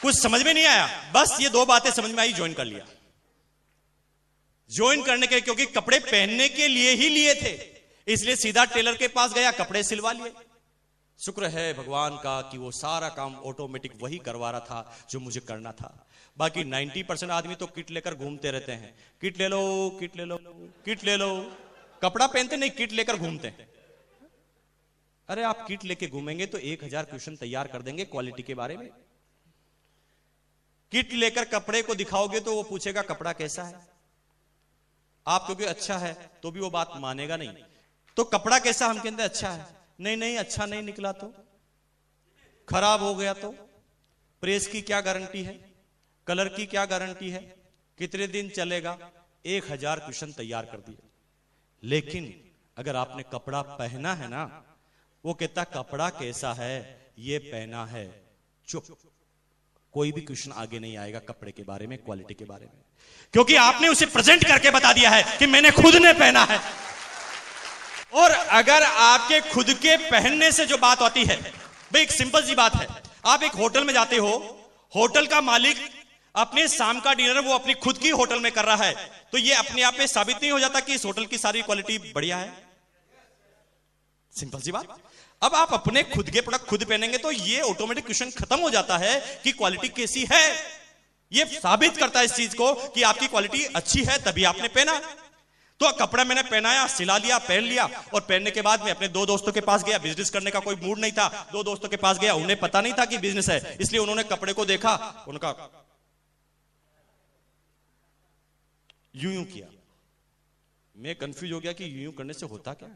कुछ समझ में नहीं आया, बस ये 2 बातें समझ में आई, ज्वाइन कर लिया। ज्वाइन करने के, क्योंकि कपड़े पहनने के लिए ही लिए थे, इसलिए सीधा टेलर के पास गया, कपड़े सिलवा लिए। शुक्र है भगवान का कि वो सारा काम ऑटोमेटिक वही करवा रहा था जो मुझे करना था। बाकी 90% आदमी तो किट लेकर घूमते रहते हैं, किट ले लो, किट ले लो, किट ले लो। कपड़ा पहनते नहीं, किट लेकर घूमते हैं। अरे आप किट लेके घूमेंगे तो 1000 क्वेश्चन तैयार कर देंगे क्वालिटी के बारे में। किट लेकर कपड़े को दिखाओगे तो वो पूछेगा कपड़ा कैसा है। आप क्योंकि अच्छा है तो भी वो बात मानेगा नहीं। तो कपड़ा कैसा? हम कहते अच्छा है। नहीं अच्छा नहीं निकला तो, खराब हो गया तो, प्रेस की क्या गारंटी है, कलर की क्या गारंटी है, कितने दिन चलेगा, 1000 क्वेश्चन तैयार कर दिए। लेकिन अगर आपने कपड़ा पहना है ना, वो कहता कपड़ा कैसा है, ये पहना है, चुप, कोई भी क्वेश्चन आगे नहीं आएगा कपड़े के बारे में, क्वालिटी के बारे में, क्योंकि आपने उसे प्रेजेंट करके बता दिया है कि मैंने खुद ने पहना है। और अगर आपके खुद के पहनने से जो बात आती है, भाई एक सिंपल सी बात है, आप एक होटल में जाते हो, होटल का मालिक अपने शाम का डिनर वो अपनी खुद की होटल में कर रहा है, तो ये अपने आप में साबित नहीं हो जाता कि इस होटल की सारी क्वालिटी बढ़िया है? सिंपल सी बात। अब आप अपने खुद के प्रोडक्ट खुद पहनेंगे तो ये ऑटोमेटिक क्वेश्चन खत्म हो जाता है कि क्वालिटी कैसी है। ये साबित करता है इस चीज को कि आपकी क्वालिटी अच्छी है, तभी आपने पहना। तो कपड़ा मैंने पहनाया, सिला लिया, पहन लिया, और पहनने के बाद मैं अपने 2 दोस्तों के पास गया, बिजनेस करने का कोई मूड नहीं था, 2 दोस्तों के पास गया, उन्हें पता नहीं था कि बिजनेस है, इसलिए उन्होंने कपड़े को देखा, उनका यूं यूं किया, मैं कंफ्यूज हो गया कि यूं यूं करने से होता क्या।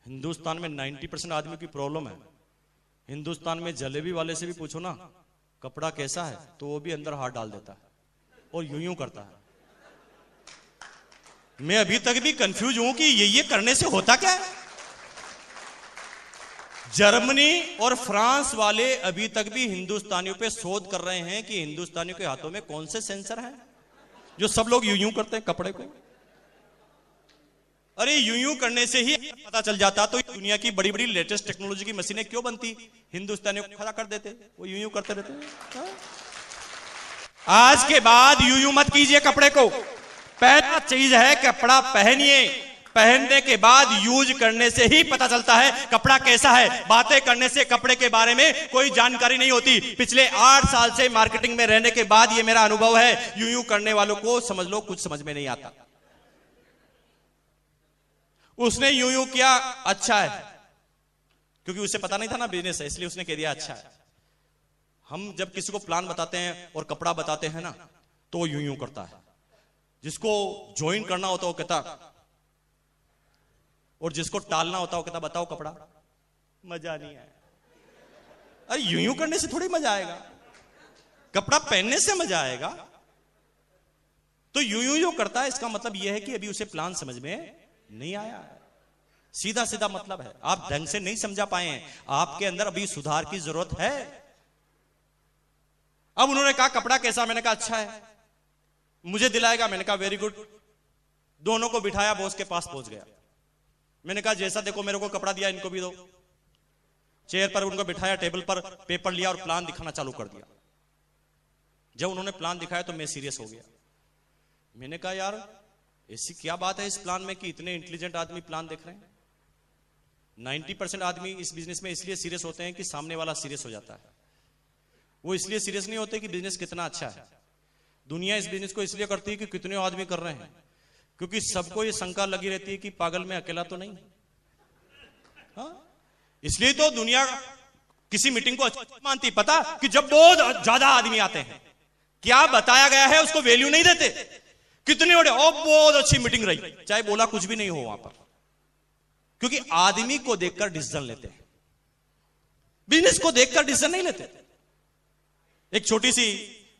हिंदुस्तान में 90% आदमी की प्रॉब्लम है। हिंदुस्तान में जलेबी वाले से भी पूछो ना कपड़ा कैसा है, तो वो भी अंदर हाथ डाल देता है और यूं यूं करता है। मैं अभी तक भी कंफ्यूज हूं कि ये करने से होता क्या है। जर्मनी और फ्रांस वाले अभी तक भी हिंदुस्तानियों पे शोध कर रहे हैं कि हिंदुस्तानियों के हाथों में कौन से सेंसर हैं जो सब लोग यूं यूं करते हैं कपड़े को। अरे यूं यूं करने से ही पता चल जाता तो दुनिया की बड़ी बड़ी लेटेस्ट टेक्नोलॉजी की मशीनें क्यों बनती, हिंदुस्तानियों को खड़ा कर देते, वो यूं यूं करते रहते। आज के बाद यूं यूं मत कीजिए कपड़े को। पहला चीज है कपड़ा पहनिए, पहनने के बाद यूज करने से ही पता चलता है कपड़ा कैसा है। बातें करने से कपड़े के बारे में कोई जानकारी नहीं होती। पिछले 8 साल से मार्केटिंग में रहने के बाद ये मेरा अनुभव है, यूं यूं करने वालों को समझ लो कुछ समझ में नहीं आता। उसने यूं यूं किया, अच्छा है, क्योंकि उसे पता नहीं था ना बिजनेस है, इसलिए उसने कह दिया अच्छा है। हम जब किसी को प्लान बताते हैं और कपड़ा बताते हैं ना, तो वो यूं यूं करता है। जिसको ज्वाइन करना होता है वो कहता, और जिसको टालना होता है वो कहता बताओ कपड़ा, मजा नहीं आया। अरे यूं यूं करने से थोड़ी मजा आएगा, कपड़ा पहनने से मजा आएगा। तो यूं यूं करता है, इसका मतलब यह है कि अभी उसे प्लान समझ में नहीं आया है। सीधा सीधा मतलब है, आप ढंग से नहीं समझा पाए हैं, आपके अंदर अभी सुधार की जरूरत है। अब उन्होंने कहा कपड़ा कैसा, मैंने कहा अच्छा है, मुझे दिलाएगा, मैंने कहा वेरी गुड। दोनों को बिठाया, बॉस के पास पहुंच गया। मैंने कहा जैसा देखो मेरे को कपड़ा दिया, इनको भी दो। चेयर पर उनको बिठाया, टेबल पर पेपर लिया और प्लान दिखाना चालू कर दिया। जब उन्होंने प्लान दिखाया तो मैं सीरियस हो गया। मैंने कहा यार ऐसी क्या बात है इस प्लान में कि इतने इंटेलिजेंट आदमी प्लान देख रहे हैं। 90% आदमी इस बिजनेस में इसलिए सीरियस होते हैं कि सामने वाला सीरियस हो जाता है। वो इसलिए सीरियस नहीं होते कि बिजनेस कितना अच्छा है। दुनिया इस बिजनेस को इसलिए करती है कि कितने आदमी कर रहे हैं, क्योंकि सबको ये शंका लगी रहती है कि पागल में अकेला तो नहीं। हाँ? इसलिए तो दुनिया किसी मीटिंग को अच्छा मानती, पता कि जब बहुत ज्यादा आदमी आते हैं, क्या बताया गया है उसको वैल्यू नहीं देते। कितने बड़े बहुत अच्छी मीटिंग रही, चाहे बोला कुछ भी नहीं हो वहां पर, क्योंकि आदमी को देखकर डिसीजन लेते हैं, बिजनेस को देखकर डिसीजन नहीं लेते। एक छोटी सी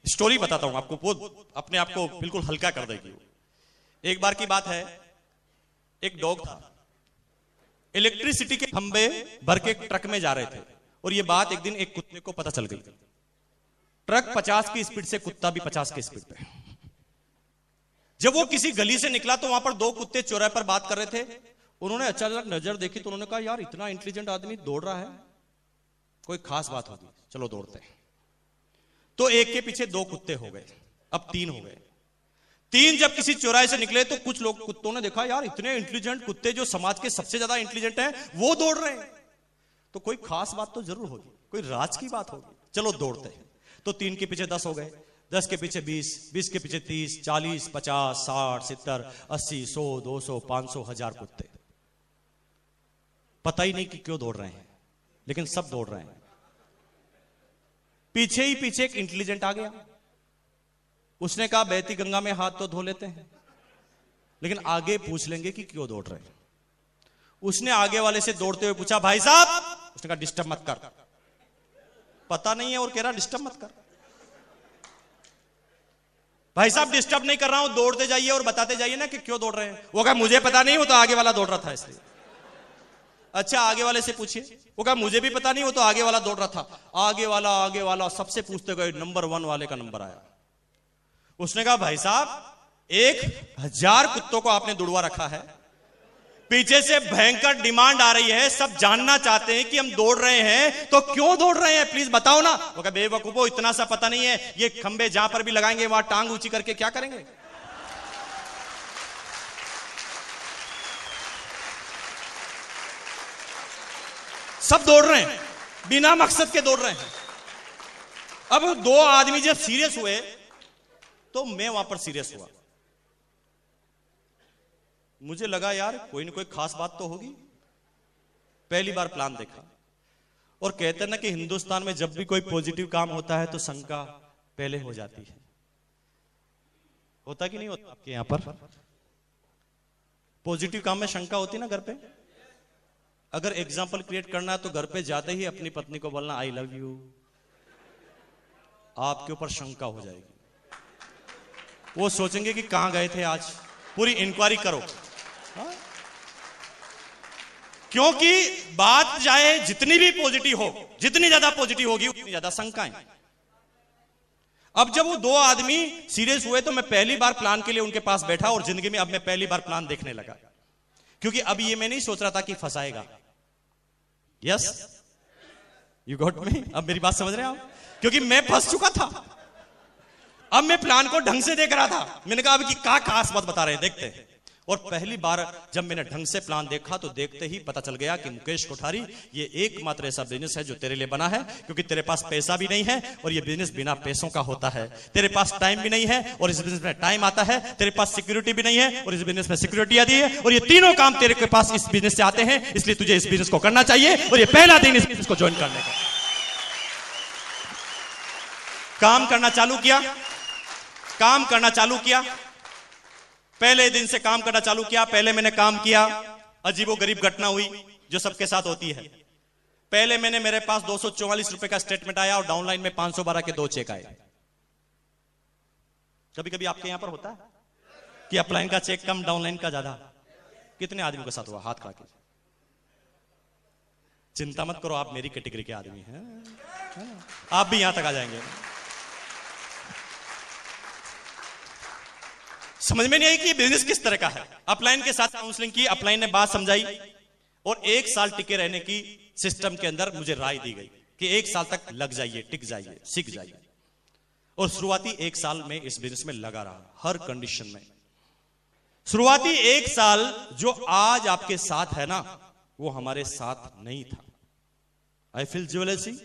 स्टोरी बताता हूं आपको, वो अपने आप को बिल्कुल हल्का कर देगी। एक बार की बात है, एक डॉग था, इलेक्ट्रिसिटी के खंभे भर के ट्रक में जा रहे थे, और यह बात एक दिन एक कुत्ते को पता चल गई। ट्रक 50 की स्पीड से, कुत्ता भी 50 की स्पीड पे। जब वो किसी गली से निकला तो वहां पर 2 कुत्ते चौराहे पर बात कर रहे थे। उन्होंने अचानक नजर देखी तो उन्होंने कहा यार इतना इंटेलिजेंट आदमी दौड़ रहा है, कोई खास बात होगी, चलो दौड़ते हैं। तो एक के पीछे 2 कुत्ते हो गए, अब 3 हो गए। 3 जब किसी चौराहे से निकले तो कुछ लोग कुत्तों ने देखा यार इतने इंटेलिजेंट कुत्ते जो समाज के सबसे ज्यादा इंटेलिजेंट हैं वो दौड़ रहे हैं, तो कोई खास बात तो जरूर होगी, कोई राज की बात होगी, चलो दौड़ते हैं। तो 3 के पीछे 10 हो गए, 10 के पीछे 20, 20 के पीछे 30, 40, 50, 60, 70, 80, 100, 200, 500, 1000 कुत्ते। पता ही नहीं कि क्यों दौड़ रहे हैं, लेकिन सब दौड़ रहे हैं। पीछे ही पीछे एक इंटेलिजेंट आ गया, उसने कहा बहती गंगा में हाथ तो धो लेते हैं, लेकिन आगे पूछ लेंगे कि क्यों दौड़ रहे हैं। उसने आगे वाले से दौड़ते हुए पूछा भाई साहब, उसने कहा डिस्टर्ब मत कर। पता नहीं है और कह रहा डिस्टर्ब मत कर। भाई साहब डिस्टर्ब नहीं कर रहा हूं, दौड़ते जाइए और बताते जाइए ना कि क्यों दौड़ रहे हैं। वो कहा मुझे पता नहीं, वो तो आगे वाला दौड़ रहा था इसलिए। अच्छा आगे वाले से पूछिए। वो कहा मुझे भी पता नहीं, वो तो आगे वाला दौड़ रहा था। आगे वाला सबसे पूछते गए, नंबर 1 वाले का नंबर आया। उसने कहा भाई साहब 1000 कुत्तों को आपने दुड़वा रखा है, पीछे से भयंकर डिमांड आ रही है, सब जानना चाहते हैं कि हम दौड़ रहे हैं तो क्यों दौड़ रहे हैं, प्लीज बताओ ना। वो कहा बेवकूफो, इतना सा पता नहीं है, ये खंबे जहां पर भी लगाएंगे वहां टांग ऊंची करके क्या करेंगे। सब दौड़ रहे हैं, बिना मकसद के दौड़ रहे हैं। अब 2 आदमी जब सीरियस हुए तो मैं वहां पर सीरियस हुआ। मुझे लगा यार कोई ना कोई खास बात तो होगी। पहली बार प्लान देखा, और कहते हैं ना कि हिंदुस्तान में जब भी कोई पॉजिटिव काम होता है तो शंका पहले हो जाती है। होता कि नहीं होता आपके यहां पर? पॉजिटिव काम में शंका होती ना घर पे। अगर एग्जाम्पल क्रिएट करना है तो घर पे जाते ही अपनी पत्नी को बोलना आई लव यू, आपके ऊपर शंका हो जाएगी। वो सोचेंगे कि कहां गए थे आज, पूरी इंक्वायरी करो। हाँ? क्योंकि बात चाहे जितनी भी पॉजिटिव हो, जितनी ज्यादा पॉजिटिव होगी उतनी ज्यादा शंकाएं। अब जब वो 2 आदमी सीरियस हुए तो मैं पहली बार प्लान के लिए उनके पास बैठा, और जिंदगी में अब मैं पहली बार प्लान देखने लगा। क्योंकि अब ये मैं नहीं सोच रहा था कि फंसाएगा। Yes you got me? अब मेरी बात समझ रहे हैं आप? क्योंकि मैं फंस चुका था। अब मैं प्लान को ढंग से देख रहा था। मैंने कहा अब कि क्या खास बात बता रहे हैं, देखते हैं। और पहली बार जब मैंने ढंग से प्लान देखा तो देखते ही पता चल गया कि मुकेश कोठारी, ये एकमात्र ऐसा बिजनेस है जो तेरे लिए बना है। क्योंकि तेरे पास पैसा भी नहीं है और ये बिजनेस बिना पैसों का होता है। तेरे पास टाइम भी नहीं है और इस बिजनेस में टाइम आता है। तेरे पास सिक्योरिटी भी नहीं है और इस बिजनेस में सिक्योरिटी आती है। और ये तीनों काम तेरे के पास इस बिजनेस से आते हैं, इसलिए तुझे इस बिजनेस को करना चाहिए। और ये पहला दिन इस बिजनेस को ज्वाइन करने का। काम करना चालू किया। पहले दिन से काम करना चालू किया। पहले मैंने काम किया, अजीबोगरीब घटना हुई जो सबके साथ होती है। पहले मेरे पास 244 रुपए का स्टेटमेंट आया और डाउनलाइन में 512 के 2 चेक आए। कभी कभी आपके यहां पर होता है कि अपलाइन का चेक कम, डाउनलाइन का ज्यादा। कितने आदमियों के साथ हुआ? हाथ खड़ा कीजिए। चिंता मत करो, आप मेरी कैटेगरी के आदमी हैं, आप भी यहां तक आ जाएंगे। समझ में नहीं आई कि ये बिजनेस किस तरह का है। अपलाइन के साथ काउंसलिंग की, अपलाइन ने बात समझाई और 1 साल टिके रहने की सिस्टम के अंदर मुझे राय दी गई कि 1 साल तक लग जाइए, टिक जाइए, सीख जाइए। और शुरुआती 1 साल में इस बिजनेस में लगा रहा, हर कंडीशन में। शुरुआती 1 साल जो आज आपके साथ है ना, वो हमारे साथ नहीं था। आई फील ज्वेलसी,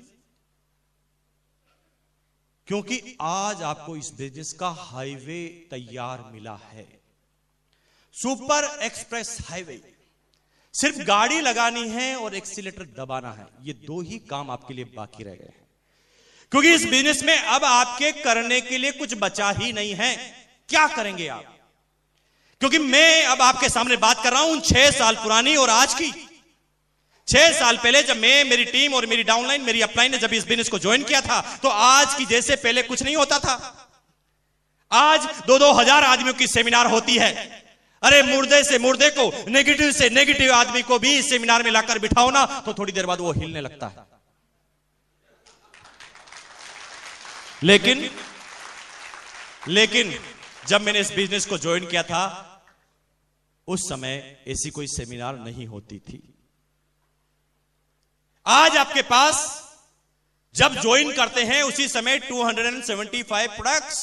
क्योंकि आज आपको इस बिजनेस का हाईवे तैयार मिला है। Super express highway. सिर्फ गाड़ी लगानी है और एक्सीलेटर दबाना है, ये 2 ही काम आपके लिए बाकी रह गए हैं। क्योंकि इस बिजनेस में अब आपके करने के लिए कुछ बचा ही नहीं है। क्या करेंगे आप? क्योंकि मैं अब आपके सामने बात कर रहा हूं 6 साल पुरानी और आज की। 6 साल पहले जब मैं, मेरी टीम और मेरी डाउनलाइन, मेरी अपलाइन ने जब इस बिजनेस को ज्वाइन किया था तो आज की जैसे पहले कुछ नहीं होता था। आज 2-2 हजार आदमियों की सेमिनार होती है। अरे मुर्दे से मुर्दे को, नेगेटिव से नेगेटिव आदमी को भी इस सेमिनार में लाकर बिठाओ ना तो थोड़ी देर बाद वो हिलने लगता है। लेकिन जब मैंने इस बिजनेस को ज्वाइन किया था उस समय ऐसी कोई सेमिनार नहीं होती थी। आज आपके पास जब ज्वाइन करते हैं उसी समय 275 प्रोडक्ट्स।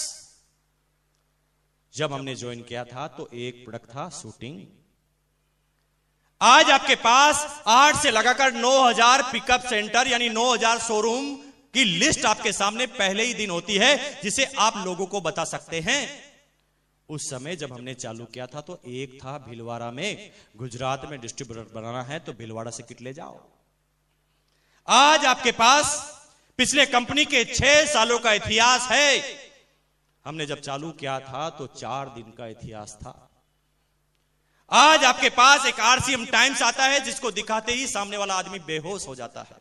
जब हमने ज्वाइन किया था तो एक प्रोडक्ट था शूटिंग। आज आपके पास 8 से लगाकर 9000 पिकअप सेंटर यानी 9000 शोरूम की लिस्ट आपके सामने पहले ही दिन होती है जिसे आप लोगों को बता सकते हैं। उस समय जब हमने चालू किया था तो एक था भीलवाड़ा में, गुजरात में डिस्ट्रीब्यूटर बनाना है तो भीलवाड़ा से किट ले जाओ। आज आपके पास पिछले कंपनी के 6 सालों का इतिहास है। हमने जब चालू किया था तो 4 दिन का इतिहास था। आज आपके पास एक आरसीएम टाइम्स आता है जिसको दिखाते ही सामने वाला आदमी बेहोश हो जाता है।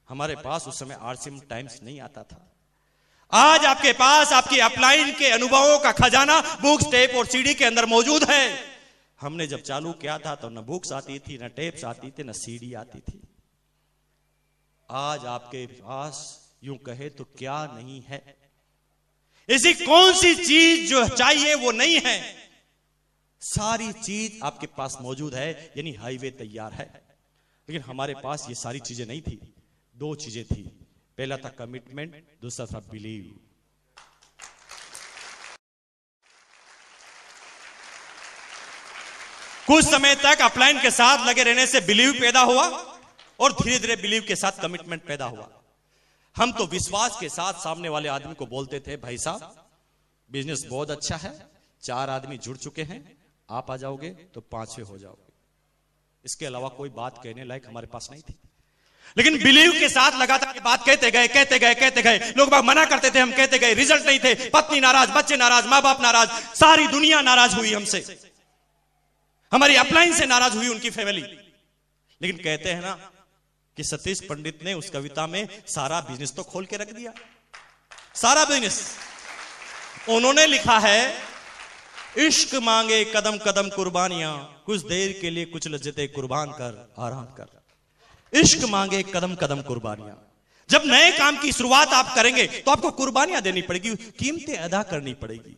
हमारे पास उस समय आरसीएम टाइम्स नहीं आता था। आज आपके पास आपकी अपलाइन के अनुभवों का खजाना बुक्स, टेप और सीडी के अंदर मौजूद है। हमने जब चालू किया था तो न बुक्स आती थी, न टेप्स आती थी, न सीडी आती थी। आज आपके पास यूं कहे तो क्या नहीं है? ऐसी कौन सी चीज जो चाहिए वो नहीं है? सारी चीज आपके पास मौजूद है, यानी हाईवे तैयार है। लेकिन हमारे पास ये सारी चीजें नहीं थी। दो चीजें थी, पहला था कमिटमेंट, दूसरा था बिलीव। कुछ समय तक अपलाइन के साथ लगे रहने से बिलीव पैदा हुआ और धीरे धीरे बिलीव के साथ कमिटमेंट पैदा हुआ। हम तो विश्वास के साथ सामने वाले आदमी को बोलते थे, भाई साहब बिजनेस बहुत अच्छा है, 4 आदमी जुड़ चुके हैं, आप आ जाओगे तो 5वें हो जाओगे। इसके अलावा कोई बात कहने लायक हमारे पास नहीं थी। लेकिन बिलीव के साथ लगातार बात कहते गए। लोग बाग मना करते थे, हम कहते गए, रिजल्ट नहीं थे। पत्नी नाराज, बच्चे नाराज, मां बाप नाराज, सारी दुनिया नाराज हुई हमसे, हमारी अपलाइन से नाराज हुई उनकी फैमिली। लेकिन कहते हैं ना कि सतीश पंडित ने उस कविता में सारा बिजनेस तो खोल के रख दिया। सारा बिजनेस उन्होंने लिखा है, इश्क मांगे कदम कदम कुर्बानियां, कुछ देर के लिए कुछ लज्जतें कुर्बान कर आराम कर। इश्क मांगे कदम कदम कुर्बानियां। जब नए काम की शुरुआत आप करेंगे तो आपको कुर्बानियां देनी पड़ेगी, कीमतें अदा करनी पड़ेगी।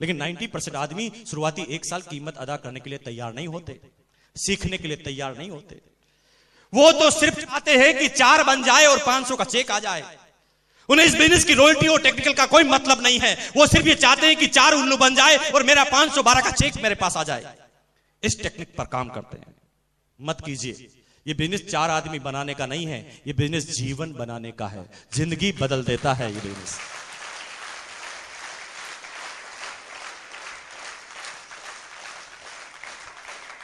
लेकिन 90% आदमी शुरुआती 1 साल कीमत अदा करने के लिए तैयार नहीं होते, सीखने के लिए तैयार नहीं होते। वो तो सिर्फ चाहते हैं कि 4 बन जाए और 500 का चेक आ जाए। उन्हें इस बिजनेस की रॉयल्टी और टेक्निकल का कोई मतलब नहीं है। वो सिर्फ ये चाहते हैं कि 4 उल्लू बन जाए और मेरा 512 का चेक मेरे पास आ जाए। इस टेक्निक पर काम करते हैं। मत कीजिए। ये बिजनेस 4 आदमी बनाने का नहीं है, ये बिजनेस जीवन बनाने का है। जिंदगी बदल देता है ये बिजनेस।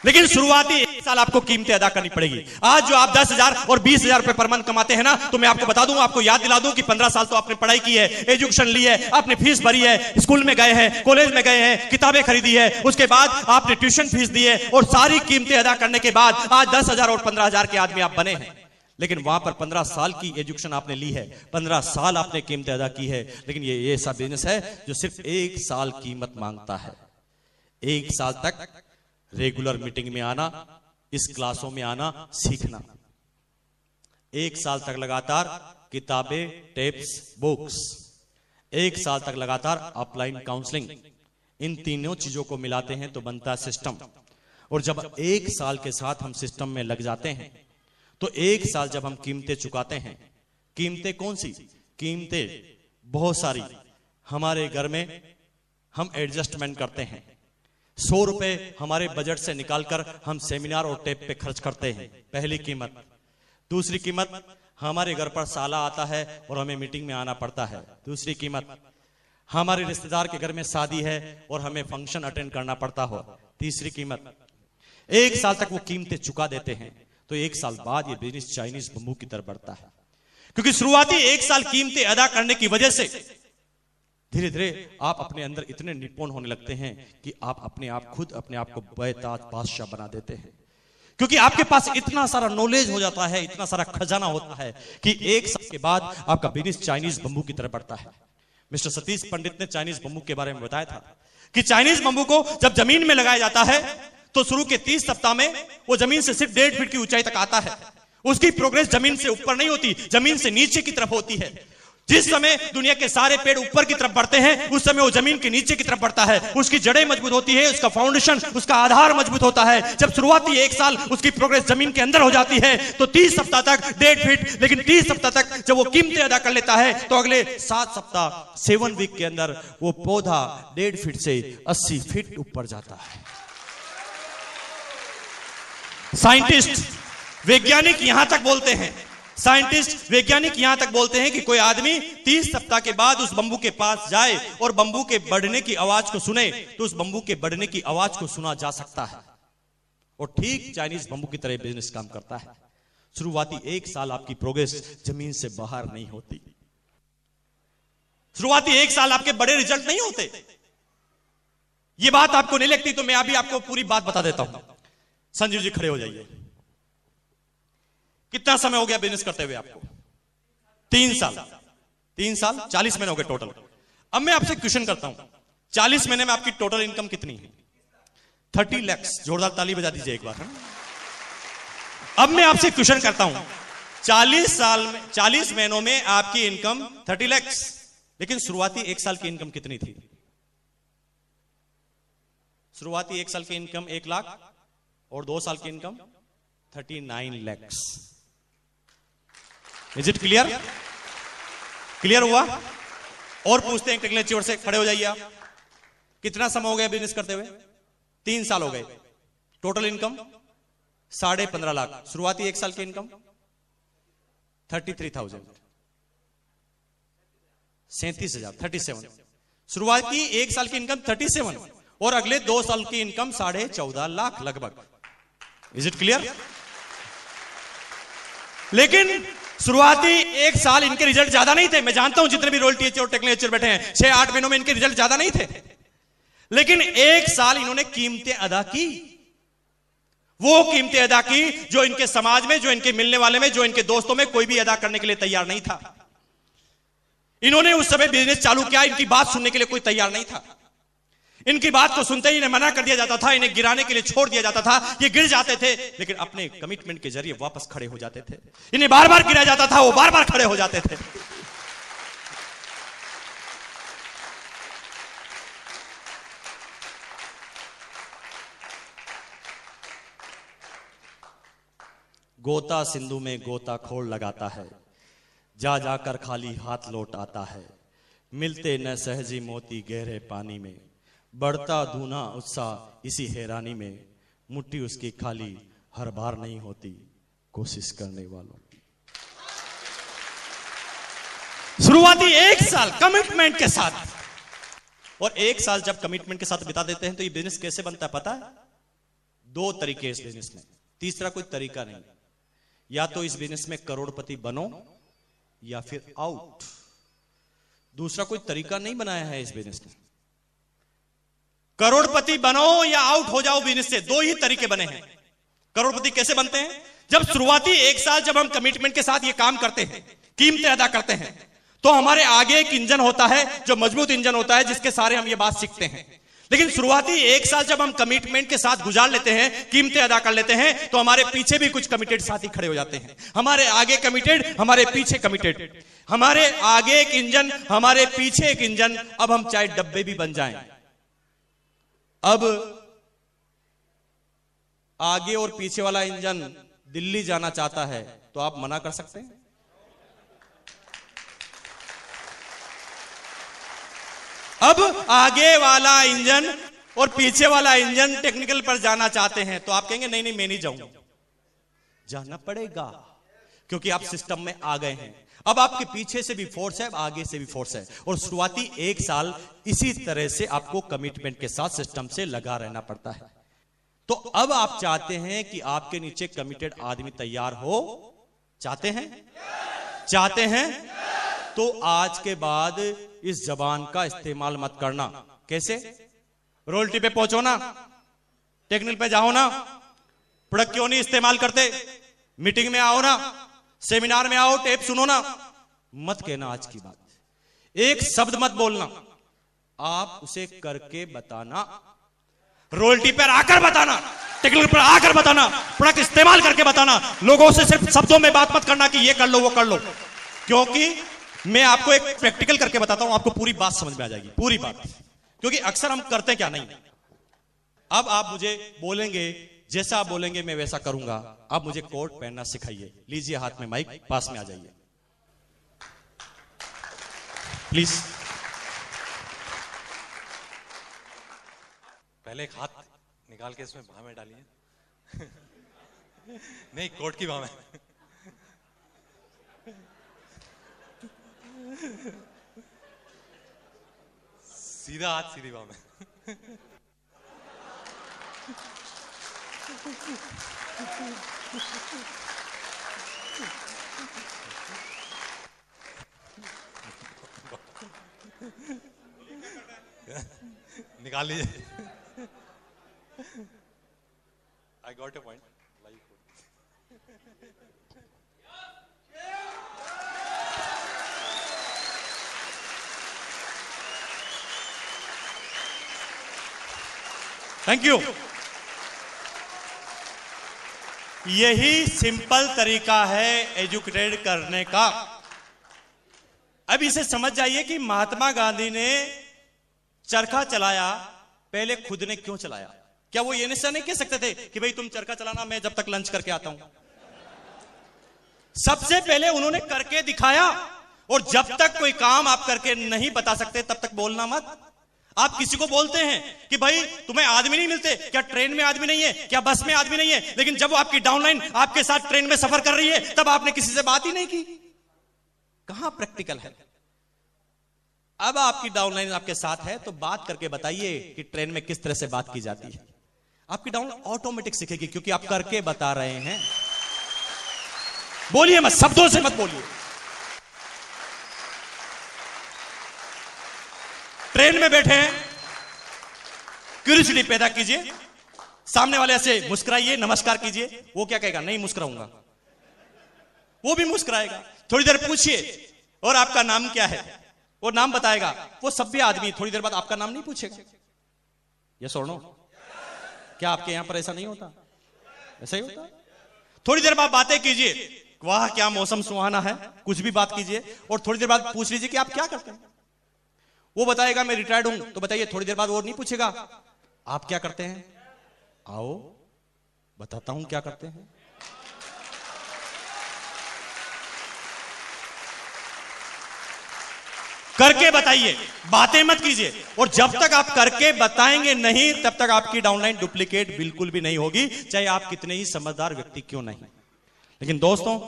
लेकिन शुरुआती 1 साल आपको कीमतें अदा करनी पड़ेगी। आज जो आप 10,000 और 20,000 रुपए पर मंथ कमाते हैं ना, तो मैं आपको बता दूं, आपको याद दिला दूं कि 15 साल तो आपने पढ़ाई की है, एजुकेशन ली है, आपने फीस भरी है, स्कूल में गए हैं, कॉलेज में गए हैं, किताबें खरीदी है, उसके बाद आपने ट्यूशन फीस दी है और सारी कीमतें अदा करने के बाद आज 10,000 और 15,000 के आदमी आप बने हैं। लेकिन वहां पर 15 साल की एजुकेशन आपने ली है, 15 साल आपने कीमतें अदा की है। लेकिन ये ऐसा बिजनेस है जो सिर्फ 1 साल कीमत मांगता है। 1 साल तक रेगुलर मीटिंग में आना, इस क्लासों में आना, सीखना। 1 साल तक लगातार किताबें, टेप्स, बुक्स। 1 साल तक लगातार अपलाइन काउंसलिंग। इन तीनों चीजों को मिलाते हैं तो बनता है सिस्टम। और जब 1 साल के साथ हम सिस्टम में लग जाते हैं तो 1 साल जब हम कीमतें चुकाते हैं, कीमतें कौन सी? कीमतें बहुत सारी। हमारे घर में हम एडजस्टमेंट करते हैं। 100 रुपए हमारे बजट से निकालकर हम सेमिनार और टेप पे खर्च करते हैं, पहली कीमत। दूसरी कीमत, हमारे घर पर साला आता है और हमें मीटिंग में आना पड़ता है, दूसरी कीमत। हमारे रिश्तेदार के घर में शादी है और हमें फंक्शन अटेंड करना पड़ता हो, तीसरी कीमत। 1 साल तक वो कीमतें चुका देते हैं तो 1 साल बाद ये बिजनेस चाइनीज बम्बू की तरफ बढ़ता है। क्योंकि शुरुआती 1 साल कीमतें अदा करने की वजह से धीरे धीरे आप अपने अंदर इतने निपुण होने लगते हैं कि आप खुद अपने आप को बेताज बादशाह बना देते हैं। क्योंकि आपके पास इतना सारा नॉलेज हो जाता है, इतना सारा खजाना होता है कि 1 साल के बाद आपका बिजनेस चाइनीज बम्बू की तरफ बढ़ता है। मिस्टर सतीश पंडित ने चाइनीज बम्बू के बारे में बताया था कि चाइनीज बम्बू को जब जमीन में लगाया जाता है तो शुरू के 30 सप्ताह में वो जमीन से सिर्फ 1.5 फीट की ऊंचाई तक आता है। उसकी प्रोग्रेस जमीन से ऊपर नहीं होती, जमीन से नीचे की तरफ होती है। जिस समय दुनिया के सारे पेड़ ऊपर की तरफ बढ़ते हैं, उस समय वो जमीन के नीचे की तरफ बढ़ता है। उसकी जड़ें मजबूत होती है, उसका फाउंडेशन, उसका आधार मजबूत होता है। जब शुरुआती 1 साल उसकी प्रोग्रेस जमीन के अंदर हो जाती है तो 30 सप्ताह तक 1.5 फीट, लेकिन 30 सप्ताह तक जब वो कीमतें अदा कर लेता है तो अगले 7 सप्ताह 7 वीक के अंदर वो पौधा 1.5 फीट से 80 फीट ऊपर जाता है। साइंटिस्ट, वैज्ञानिक यहां तक बोलते हैं, वैज्ञानिक यहां तक बोलते हैं कि कोई आदमी 30 सप्ताह के बाद उस बंबू के पास जाए और बंबू के बढ़ने की आवाज को सुने तो उस बंबू के बढ़ने की आवाज को सुना जा सकता है। और ठीक चाइनीज बंबू की तरह बिजनेस काम करता है। शुरुआती 1 साल आपकी प्रोग्रेस जमीन से बाहर नहीं होती। शुरुआती 1 साल आपके बड़े रिजल्ट नहीं होते। ये बात आपको नहीं लगती तो मैं अभी आपको पूरी बात बता देता हूं। संजीव जी खड़े हो जाइए। कितना समय हो गया बिजनेस करते हुए आपको? 3 साल। 3 साल 40 महीने हो गए टोटल। अब मैं आपसे क्वेश्चन करता हूं, 40 महीने में आपकी टोटल इनकम कितनी है? 30 लाख। जोरदार ताली बजा दीजिए एक बार। अब मैं आपसे क्वेश्चन करता हूं, 40 महीनों में आपकी इनकम 30 लाख, लेकिन शुरुआती 1 साल की इनकम कितनी थी? शुरुआती 1 साल की इनकम 1 लाख और 2 साल की income 39 lakh. Is it clear? Clear हुआ? और पूछते हैं टेक्निकल चोर से, खड़े हो जाइए आप। कितना समय हो गया बिजनेस करते हुए? 3 साल हो गए। Total income 15.5 lakh. शुरुआती 1 साल की इनकम 33,000, 37,000, 37। शुरुआती 1 साल की इनकम 37 और अगले 2 साल की इनकम 14.5 लाख लगभग। Is it clear? लेकिन शुरुआती 1 साल इनके रिजल्ट ज्यादा नहीं थे। मैं जानता हूं जितने भी रॉयल्टी एचआर और टेक्निकल एचआर बैठे हैं, 6-8 महीनों में इनके रिजल्ट ज्यादा नहीं थे, लेकिन 1 साल इन्होंने कीमतें अदा की। वो कीमतें अदा की जो इनके समाज में, जो इनके मिलने वाले में, जो इनके दोस्तों में कोई भी अदा करने के लिए तैयार नहीं था। इन्होंने उस समय बिजनेस चालू किया, इनकी बात सुनने के लिए कोई तैयार नहीं था। इनकी बात को सुनते ही इन्हें मना कर दिया जाता था, इन्हें गिराने के लिए छोड़ दिया जाता था। ये गिर जाते थे, लेकिन अपने कमिटमेंट के जरिए वापस खड़े हो जाते थे। इन्हें बार बार गिराया जाता था, वो बार बार खड़े हो जाते थे। गोता सिंधु में गोताखोर लगाता है, जा जाकर खाली हाथ लौट आता है। मिलते न सहजी मोती गहरे पानी में, बढ़ता धूना उत्साह इसी हैरानी में। मुट्ठी उसकी खाली हर बार नहीं होती कोशिश करने वालों की। शुरुआती 1 साल कमिटमेंट के साथ, और 1 साल जब कमिटमेंट के साथ बिता देते हैं तो ये बिजनेस कैसे बनता है पता है? 2 तरीके इस बिजनेस में, तीसरा कोई तरीका नहीं। या तो इस बिजनेस में करोड़पति बनो या फिर आउट। दूसरा कोई तरीका नहीं बनाया है इस बिजनेस में। करोड़पति बनो या आउट हो जाओ बिजनेस से, 2 ही तरीके बने हैं। करोड़पति कैसे बनते हैं? जब शुरुआती 1 साल जब हम कमिटमेंट के साथ ये काम करते हैं, कीमतें अदा करते हैं, तो हमारे आगे एक इंजन होता है जो मजबूत इंजन होता है, जिसके सारे हम ये बात सीखते हैं। लेकिन शुरुआती 1 साल जब हम कमिटमेंट के साथ गुजार लेते हैं, कीमतें अदा कर लेते हैं, तो हमारे पीछे भी कुछ कमिटेड साथी खड़े हो जाते हैं। हमारे आगे कमिटेड, हमारे पीछे कमिटेड, हमारे आगे एक इंजन, हमारे पीछे एक इंजन। अब हम चाहे डब्बे भी बन जाएं, अब आगे और पीछे वाला इंजन दिल्ली जाना चाहता है तो आप मना कर सकते हैं? अब आगे वाला इंजन और पीछे वाला इंजन टेक्निकल पर जाना चाहते हैं तो आप कहेंगे नहीं नहीं मैं नहीं जाऊंगा। जाना पड़ेगा, क्योंकि आप सिस्टम में आ गए हैं। अब आपके पीछे से भी फोर्स है, आगे से भी फोर्स है, और शुरुआती 1 साल इसी तरह से आपको कमिटमेंट के साथ सिस्टम से लगा रहना पड़ता है। तो अब आप चाहते हैं कि आपके नीचे कमिटेड आदमी तैयार हो, चाहते हैं? चाहते हैं? तो आज के बाद इस जबान का इस्तेमाल मत करना। कैसे? रॉयल्टी पे पहुंचो ना, टेक्निकल पे जाओ ना, प्रोडक्ट क्यों नहीं इस्तेमाल करते? मीटिंग में आओ ना, सेमिनार में आओ, टेप सुनो ना। मत कहना आज की बात, एक शब्द मत बोलना, आप उसे करके बताना, रॉयल्टी पर आकर बताना, टेक्निकल पर आकर बताना, प्रोडक्ट इस्तेमाल करके बताना। लोगों से सिर्फ शब्दों में बात मत करना कि ये कर लो वो कर लो, क्योंकि मैं आपको एक प्रैक्टिकल करके बताता हूं, आपको पूरी बात समझ में आ जाएगी, पूरी बात, क्योंकि अक्सर हम करते क्या नहीं। अब आप मुझे बोलेंगे, जैसा आप बोलेंगे मैं वैसा करूंगा। आप मुझे कोट पहनना सिखाइए। लीजिए हाथ में माइक, पास में आ जाइए प्लीज। पहले एक हाथ निकाल के इसमें बाह में डालिए। नहीं, कोट की बाह में। सीधा हाथ सीधी बाह में। निकाल लीजिए। I got a point. Thank you. यही सिंपल तरीका है एजुकेटेड करने का। अब इसे समझ जाइए कि महात्मा गांधी ने चरखा चलाया, पहले खुद ने क्यों चलाया? क्या वो ये नहीं कह सकते थे कि भाई तुम चरखा चलाना, मैं जब तक लंच करके आता हूं? सबसे पहले उन्होंने करके दिखाया। और जब तक कोई काम आप करके नहीं बता सकते तब तक बोलना मत। आप किसी को बोलते हैं कि भाई तुम्हें आदमी नहीं मिलते क्या? ट्रेन में आदमी नहीं है क्या? बस में आदमी नहीं है? लेकिन जब वो आपकी डाउनलाइन आपके साथ ट्रेन में सफर कर रही है तब आपने किसी से बात ही नहीं की। कहां प्रैक्टिकल है? अब आपकी डाउनलाइन आपके साथ है तो बात करके बताइए कि ट्रेन में किस तरह से बात की जाती है। आपकी डाउनलाइन ऑटोमेटिक सीखेगी क्योंकि आप करके बता रहे हैं। बोलिए मत, शब्दों से मत बोलिए। ट्रेन में बैठे हैं, क्यूरियोसिटी पैदा कीजिए, सामने वाले से मुस्कुराइए, नमस्कार कीजिए। वो क्या कहेगा? नहीं मुस्कुराऊंगा। वो भी मुस्कुराएगा। थोड़ी देर पूछिए और आपका नाम क्या है? वो नाम बताएगा। वो सभ्य आदमी थोड़ी देर बाद आपका नाम नहीं पूछेगा। यस और नो? क्या आपके यहां पर ऐसा नहीं होता? ऐसा ही होता? थोड़ी देर बाद बातें कीजिए, वाह क्या मौसम सुहाना है, कुछ भी बात कीजिए। और थोड़ी देर बाद पूछ लीजिए कि आप क्या करते हैं। वो बताएगा मैं रिटायर्ड हूं, तो बताइए। थोड़ी देर बाद वो नहीं पूछेगा आप क्या करते हैं? आओ बताता हूं क्या करते हैं। करके बताइए, बातें मत कीजिए। और जब तक आप करके बताएंगे नहीं तब तक आपकी डाउनलाइन डुप्लीकेट बिल्कुल भी नहीं होगी, चाहे आप कितने ही समझदार व्यक्ति क्यों नहीं। लेकिन दोस्तों,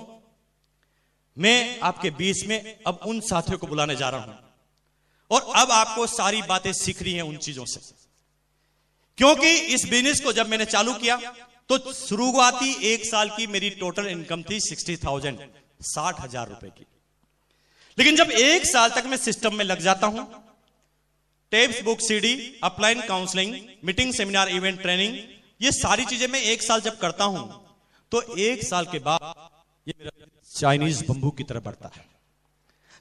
मैं आपके बीच में अब उन साथियों को बुलाने जा रहा हूं और अब आपको सारी बातें सीखनी है उन चीजों से। क्योंकि इस बिजनेस को जब मैंने चालू किया तो शुरुआती एक साल की मेरी टोटल इनकम थी 60,000, 60,000 रुपए की। लेकिन जब एक साल तक मैं सिस्टम में लग जाता हूं, tapes, book, CD, upline counselling, meeting, seminar, event, training, ये सारी चीजें मैं एक साल जब करता हूं तो एक साल के बाद ये मेरा चाइनीज बंबू की तरह बढ़ता है,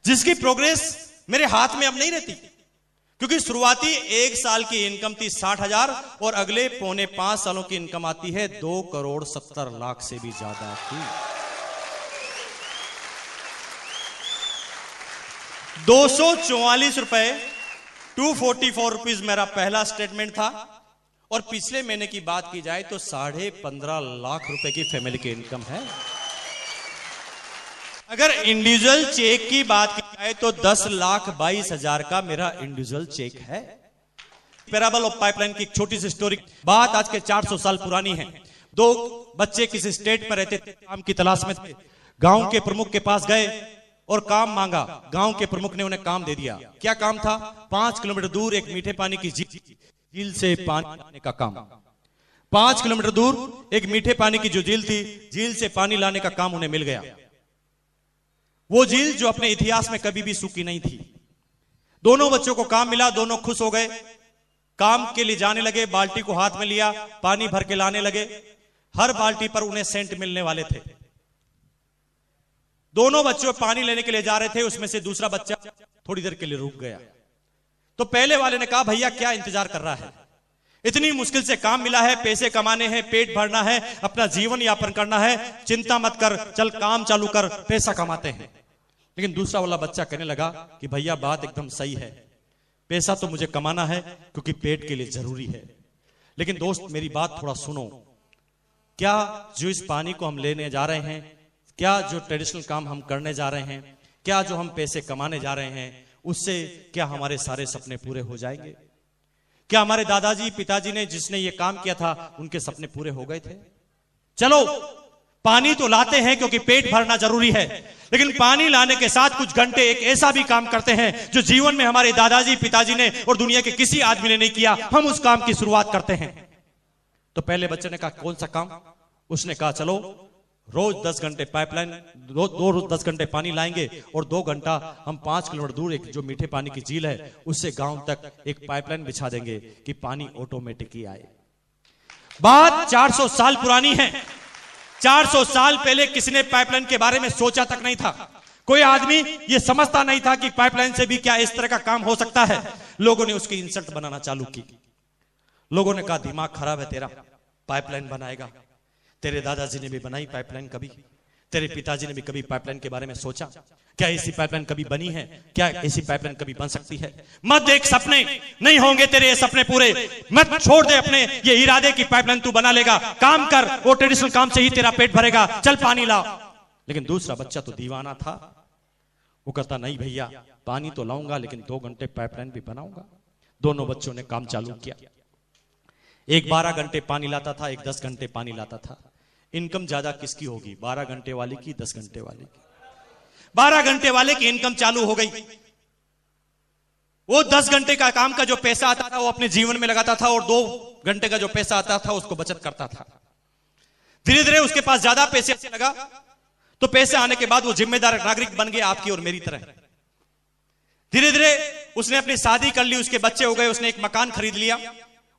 जिसकी प्रोग्रेस मेरे हाथ में अब नहीं रहती। क्योंकि शुरुआती एक साल की इनकम थी 60,000 और अगले पौने 5 सालों की इनकम आती है 2,70,00,000 से भी ज्यादा की। 244 रुपए, 244 रुपीज मेरा पहला स्टेटमेंट था। और पिछले महीने की बात की जाए तो 15.5 लाख रुपए की फैमिली की इनकम है। अगर इंडिविजुअल चेक की बात की जाए तो 10,22,000 का मेरा इंडिविजुअल चेक है। पैराबल ऑफ पाइपलाइन की एक छोटी सी स्टोरी, बात आज के 400 साल पुरानी है। 2 बच्चे किसी स्टेट में रहते थे, काम की तलाश में थे। गांव के प्रमुख के पास गए और काम मांगा। गांव के प्रमुख ने उन्हें काम दे दिया। क्या काम था? 5 किलोमीटर दूर एक मीठे पानी की झील से पानी लाने का काम। 5 किलोमीटर दूर एक मीठे पानी की जो झील थी, झील से पानी लाने का काम उन्हें मिल गया। वो झील जो अपने इतिहास में कभी भी सूखी नहीं थी। दोनों बच्चों को काम मिला, दोनों खुश हो गए। काम के लिए जाने लगे, बाल्टी को हाथ में लिया, पानी भर के लाने लगे। हर बाल्टी पर उन्हें सेंट मिलने वाले थे। दोनों बच्चों पानी लेने के लिए जा रहे थे, उसमें से दूसरा बच्चा थोड़ी देर के लिए रुक गया। तो पहले वाले ने कहा, भैया क्या इंतजार कर रहा है? इतनी मुश्किल से काम मिला है, पैसे कमाने हैं, पेट भरना है, अपना जीवन यापन करना है, चिंता मत कर, चल काम चालू कर, पैसा कमाते हैं। लेकिन दूसरा वाला बच्चा कहने लगा कि भैया बात एकदम सही है, पैसा तो मुझे कमाना है क्योंकि पेट के लिए जरूरी है। लेकिन दोस्त मेरी बात थोड़ा सुनो, क्या जो इस पानी को हम लेने जा रहे हैं, क्या जो ट्रेडिशनल काम हम करने जा रहे हैं, क्या जो हम पैसे कमाने जा रहे हैं, उससे क्या हमारे सारे सपने पूरे हो जाएंगे? क्या हमारे दादाजी पिताजी ने जिसने ये काम किया था उनके सपने पूरे हो गए थे? चलो पानी तो लाते हैं क्योंकि पेट भरना जरूरी है, लेकिन पानी लाने के साथ कुछ घंटे एक ऐसा भी काम करते हैं जो जीवन में हमारे दादाजी पिताजी ने और दुनिया के किसी आदमी ने नहीं किया, हम उस काम की शुरुआत करते हैं। तो पहले बच्चे ने कहा कौन सा काम? उसने कहा चलो रोज 10 घंटे पाइपलाइन, रोज 10 घंटे पानी लाएंगे और 2 घंटा हम 5 किलोमीटर दूर एक जो मीठे पानी की झील है उससे गांव तक एक पाइपलाइन बिछा देंगे कि पानी ऑटोमेटिक ही आए। बात 400 साल पुरानी है। 400 साल पहले किसी ने पाइपलाइन के बारे में सोचा तक नहीं था। कोई आदमी ये समझता नहीं था कि पाइपलाइन से भी क्या इस तरह का काम हो सकता है। लोगों ने उसकी इंसल्ट बनाना चालू की। लोगों ने कहा दिमाग खराब है तेरा, पाइपलाइन बनाएगा। तेरे दादाजी ने भी बनाई पाइपलाइन कभी? तेरे पिताजी ने भी कभी पाइपलाइन के बारे में सोचा? क्या ऐसी पाइपलाइन कभी बनी है? क्या ऐसी पाइपलाइन कभी बन सकती है? मत देख सपने, नहीं होंगे तेरे ये सपने पूरे। मत छोड़ दे अपने ये इरादे की पाइपलाइन तू बना लेगा। काम कर, वो ट्रेडिशनल काम से ही तेरा पेट भरेगा, चल पानी ला। लेकिन दूसरा बच्चा तो दीवाना था, वो कहता नहीं भैया पानी तो लाऊंगा लेकिन 2 घंटे पाइपलाइन भी बनाऊंगा। दोनों बच्चों ने काम चालू किया। एक 12 घंटे पानी लाता था, एक 10 घंटे पानी लाता था। इनकम ज्यादा किसकी होगी, 12 घंटे वाले की, 10 घंटे वाले की? 12 घंटे वाले की इनकम चालू हो गई। वो 10 घंटे का काम का जो पैसा आता था वो अपने जीवन में लगाता था, और 2 घंटे का जो पैसा आता था उसको बचत करता था। धीरे धीरे उसके पास ज्यादा पैसे आने लगा, तो पैसे आने के बाद वो जिम्मेदार नागरिक बन गया आपकी और मेरी तरह। धीरे धीरे उसने अपनी शादी कर ली, उसके बच्चे हो गए, उसने एक मकान खरीद लिया,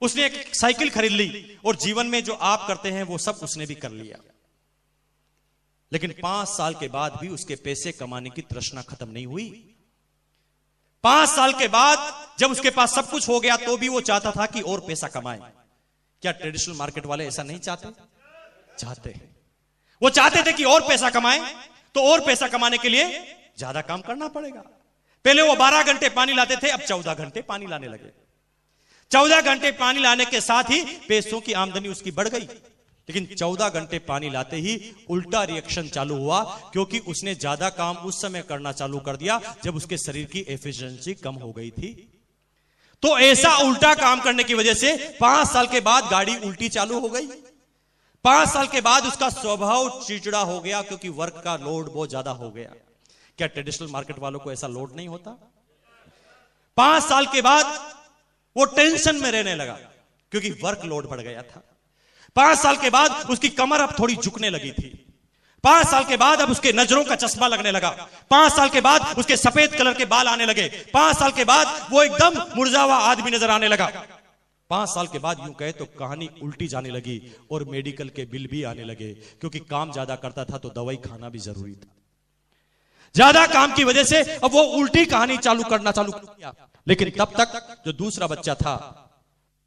उसने एक साइकिल खरीद ली, और जीवन में जो आप करते हैं वो सब उसने भी कर लिया। लेकिन 5 साल के बाद भी उसके पैसे कमाने की तृष्णा खत्म नहीं हुई। 5 साल के बाद जब उसके पास सब कुछ हो गया तो भी वो चाहता था कि और पैसा कमाए। क्या ट्रेडिशनल मार्केट वाले ऐसा नहीं चाहते? चाहते हैं। वो चाहते थे कि और पैसा कमाए, तो और पैसा कमाने के लिए ज्यादा काम करना पड़ेगा। पहले वो 12 घंटे पानी लाते थे, अब 14 घंटे पानी लाने लगे। 14 घंटे पानी लाने के साथ ही पैसों की आमदनी उसकी बढ़ गई। लेकिन 14 घंटे पानी लाते ही उल्टा रिएक्शन चालू हुआ, क्योंकि उसने ज्यादा काम उस समय करना चालू कर दिया जब उसके शरीर की एफिशिएंसी कम हो गई थी। तो ऐसा उल्टा काम करने की वजह से 5 साल के बाद गाड़ी उल्टी चालू हो गई। 5 साल के बाद उसका स्वभाव चिड़चिड़ा हो गया, क्योंकि वर्क का लोड बहुत ज्यादा हो गया। क्या ट्रेडिशनल मार्केट वालों को ऐसा लोड नहीं होता? 5 साल के बाद वो टेंशन में रहने लगा, क्योंकि वर्क लोड बढ़ गया था। 5 साल के बाद उसकी कमर अब थोड़ी झुकने लगी थी। 5 साल के बाद अब उसके नजरों का चश्मा लगने लगा। 5 साल के बाद उसके सफेद कलर के बाल आने लगे। 5 साल के बाद वो एकदम मुरझा हुआ आदमी नजर आने लगा। 5 साल के बाद यूं कहे तो कहानी उल्टी जाने लगी, और मेडिकल के बिल भी आने लगे, क्योंकि काम ज्यादा करता था तो दवाई खाना भी जरूरी था। ज्यादा काम की वजह से अब वो उल्टी कहानी चालू कर दिया। लेकिन तब तक जो दूसरा बच्चा था,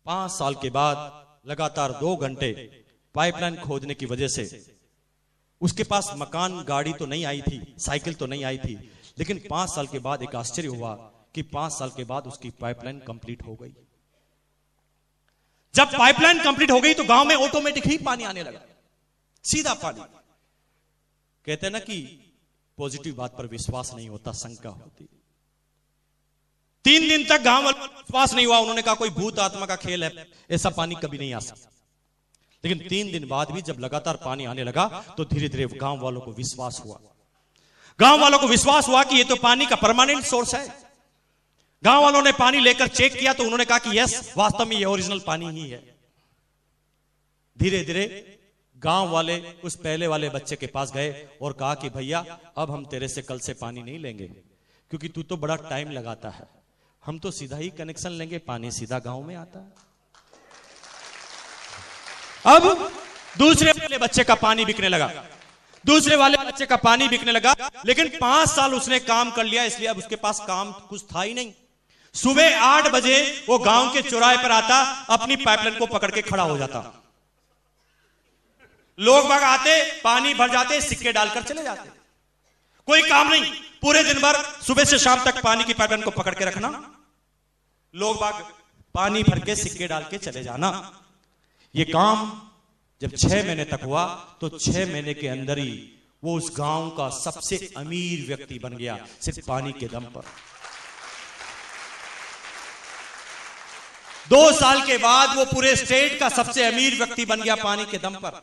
5 साल के बाद लगातार 2 घंटे पाइपलाइन खोदने की वजह से उसके पास मकान गाड़ी तो नहीं आई थी, साइकिल तो नहीं आई थी, लेकिन 5 साल के बाद एक आश्चर्य हुआ कि 5 साल के बाद उसकी पाइपलाइन कंप्लीट हो गई। जब पाइपलाइन कंप्लीट हो गई तो गांव में ऑटोमेटिक ही पानी आने लगा, सीधा पानी। कहते हैं ना कि पॉजिटिव बात पर विश्वास नहीं होता, शंका होती। 3 दिन तक गांव वालों को विश्वास नहीं हुआ। उन्होंने कहा कोई भूत आत्मा का खेल है, ऐसा पानी कभी नहीं आ सकता। लेकिन 3 दिन बाद भी जब लगातार पानी आने लगा तो धीरे धीरे गांव वालों को विश्वास हुआ। गांव वालों को विश्वास हुआ कि ये तो पानी का परमानेंट सोर्स है। गांव वालों ने पानी लेकर चेक किया तो उन्होंने कहा कि यस, वास्तव में ये ओरिजिनल पानी ही है। धीरे धीरे गांव वाले उस पहले वाले बच्चे के पास गए और कहा कि भैया अब हम तेरे से कल से पानी नहीं लेंगे, क्योंकि तू तो बड़ा टाइम लगाता है। हम तो सीधा ही कनेक्शन लेंगे, पानी सीधा गांव में आता है। अब दूसरे वाले बच्चे का पानी बिकने लगा, दूसरे वाले बच्चे का पानी बिकने लगा। लेकिन 5 साल उसने काम कर लिया, इसलिए अब उसके पास काम कुछ था ही नहीं। सुबह 8 बजे वो गांव के चौराहे पर आता, अपनी पाइपलाइन को पकड़ के खड़ा हो जाता। लोग बाग आते, पानी भर जाते, सिक्के डालकर चले जाते। कोई काम नहीं, पूरे दिन भर सुबह से शाम तक पानी की पाइपलाइन को पकड़ के रखना, लोग बाग पानी भर के सिक्के डाल के चले जाना। ये काम जब 6 महीने तक हुआ तो 6 महीने के अंदर ही वो उस गांव का सबसे अमीर व्यक्ति बन गया, सिर्फ पानी के दम पर। 2 साल के बाद वो पूरे स्टेट का सबसे अमीर व्यक्ति बन गया पानी के दम पर।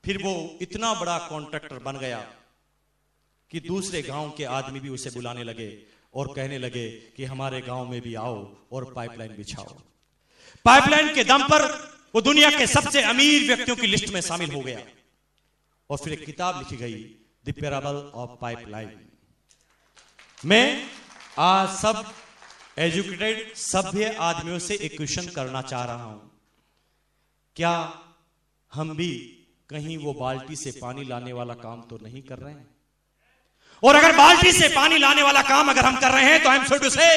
फिर वो इतना बड़ा कॉन्ट्रैक्टर बन गया कि दूसरे गांव के आदमी भी उसे बुलाने लगे और कहने लगे कि हमारे गांव में भी आओ और पाइपलाइन बिछाओ। पाइपलाइन के दम पर वो दुनिया के सबसे अमीर व्यक्तियों की लिस्ट में शामिल हो गया। और फिर एक किताब लिखी गई, द पैराबल ऑफ पाइपलाइन। मैं आज सब एजुकेटेड सभ्य आदमियों से एक क्वेश्चन करना चाह रहा हूं, क्या हम भी कहीं वो बाल्टी से पानी लाने वाला काम तो नहीं कर रहे हैं? और अगर बाल्टी से पानी लाने वाला काम अगर हम कर रहे हैं तो आई एम सॉरी टू से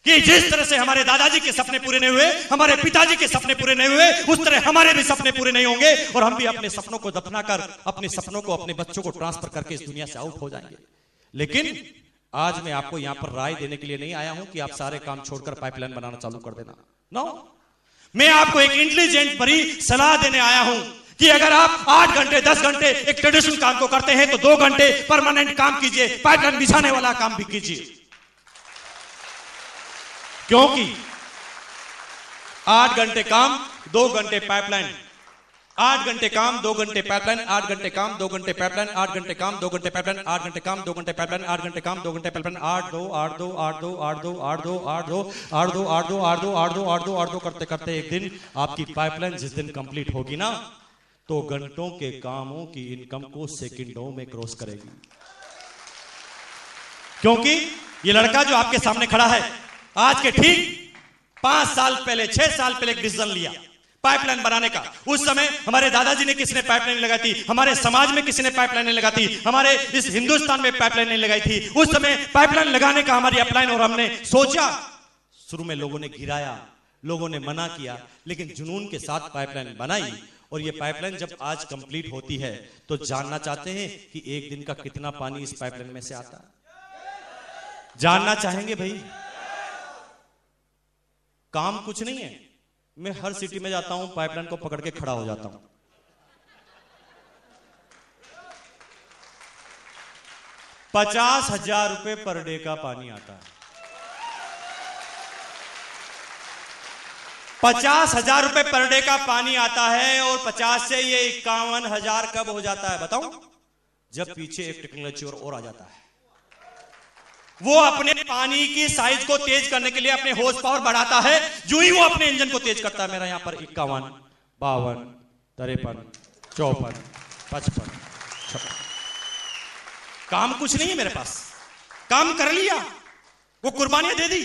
कि जिस तरह से हमारे दादाजी के सपने पूरे नहीं हुए, हमारे पिताजी के सपने पूरे नहीं हुए, उस तरह हमारे भी सपने पूरे नहीं होंगे और हम भी अपने सपनों को दफनाकर अपने सपनों को अपने बच्चों को ट्रांसफर करके इस दुनिया से आउट हो जाएंगे। लेकिन आज मैं आपको यहां पर राय देने के लिए नहीं आया हूं कि आप सारे काम छोड़कर पाइपलाइन बनाना चालू कर देना। नो, मैं आपको एक इंटेलिजेंट भरी सलाह देने आया हूं कि अगर आप 8 घंटे 10 घंटे एक ट्रेडिशनल काम को करते हैं तो 2 घंटे परमानेंट काम कीजिए, पाइपलाइन बिछाने वाला काम भी कीजिए। क्योंकि 8 घंटे काम 2 घंटे पाइपलाइन, 8 घंटे काम 2 घंटे पाइपलाइन, 8 घंटे काम 2 घंटे पाइपलाइन, 8 घंटे काम 2 घंटे पाइपलाइन, 8 घंटे काम 2 घंटे पाइपलाइन, 8 घंटे काम 2 घंटे पाइपलाइन, 8 2 8 2 8 2 8 2 8 2 8 2 8 2 8 2 8 2 8 2 8 2 8 2 करते करते एक दिन आपकी पाइपलाइन जिस दिन कंप्लीट होगी ना, तो घंटों के कामों की इनकम को सेकंडों में क्रॉस करेगी। क्योंकि ये लड़का जो आपके सामने खड़ा है, आज के ठीक 5 साल पहले 6 साल पहले एक डिसीजन लिया पाइपलाइन बनाने का। उस समय हमारे दादाजी ने किसी ने पाइपलाइन लगाई थी, हमारे समाज में किसी ने पाइपलाइन नहीं लगाई थी, हमारे इस हिंदुस्तान में पाइपलाइन नहीं लगाई थी। उस समय पाइपलाइन लगाने का हमारी अपलाइन और हमने सोचा। शुरू में लोगों ने गिराया, लोगों ने मना किया, लेकिन जुनून के साथ पाइपलाइन बनाई। और ये पाइपलाइन जब आज कंप्लीट होती है तो जानना चाहते हैं कि एक दिन का कितना पानी इस पाइपलाइन में से आता है? जानना चाहेंगे भाई? काम कुछ नहीं है, मैं हर सिटी में जाता हूं, पाइपलाइन को पकड़ के खड़ा हो जाता हूं। ₹50,000 पर डे का पानी आता है। ₹50,000 पर डे का पानी आता है और 50 से ये 51,000 कब हो जाता है बताऊं? जब पीछे एक टेक्नोलॉजी और आ जाता है। वो अपने पानी की साइज को तेज करने के लिए अपने हॉर्स पावर बढ़ाता है। जो ही वो अपने इंजन को तेज करता है, मेरा यहां पर 51, 52, 53, 54, 55, 56। काम कुछ नहीं है मेरे पास, काम कर लिया, वो कुर्बानियां दे दी।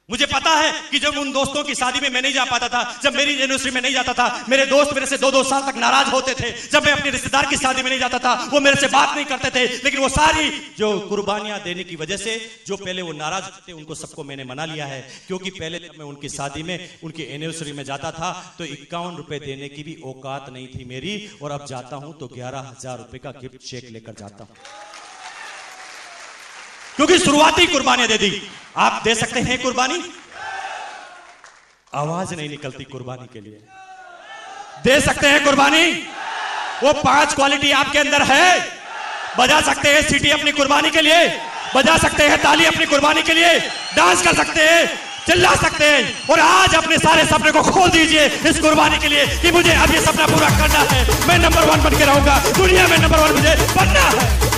मुझे पता है कि जब उन दोस्तों की शादी में मैं नहीं जा पाता था, जब मेरी यूनिवर्सिटी में नहीं जाता था, मेरे दोस्त मेरे से 2-2 साल तक नाराज होते थे। जब मैं अपने रिश्तेदार की शादी में नहीं जाता था, वो मेरे से बात नहीं करते थे। लेकिन वो सारी जो कुर्बानियां देने की वजह से जो पहले वो नाराज थे, उनको सबको मैंने मना लिया है। क्योंकि पहले जब मैं उनकी शादी में, उनकी एनिवर्सरी में जाता था तो ₹51 देने की भी औकात नहीं थी मेरी, और अब जाता हूं तो ₹11,000 का गिफ्ट चेक लेकर जाता हूं, क्योंकि शुरुआती कुर्बानियां दे दी। आप दे सकते हैं कुर्बानी? आवाज नहीं निकलती कुर्बानी के लिए। दे सकते हैं कुर्बानी? वो 5 क्वालिटी आपके अंदर है। बजा सकते हैं सीटी अपनी कुर्बानी के लिए, बजा सकते हैं ताली अपनी कुर्बानी के लिए, डांस कर सकते हैं, चिल्ला सकते हैं, और आज अपने सारे सपने को खोल दीजिए इस कुर्बानी के लिए कि मुझे अब ये सपना पूरा करना है। मैं नंबर 1 बन के रहूंगा, दुनिया में नंबर 1 मुझे बनना है।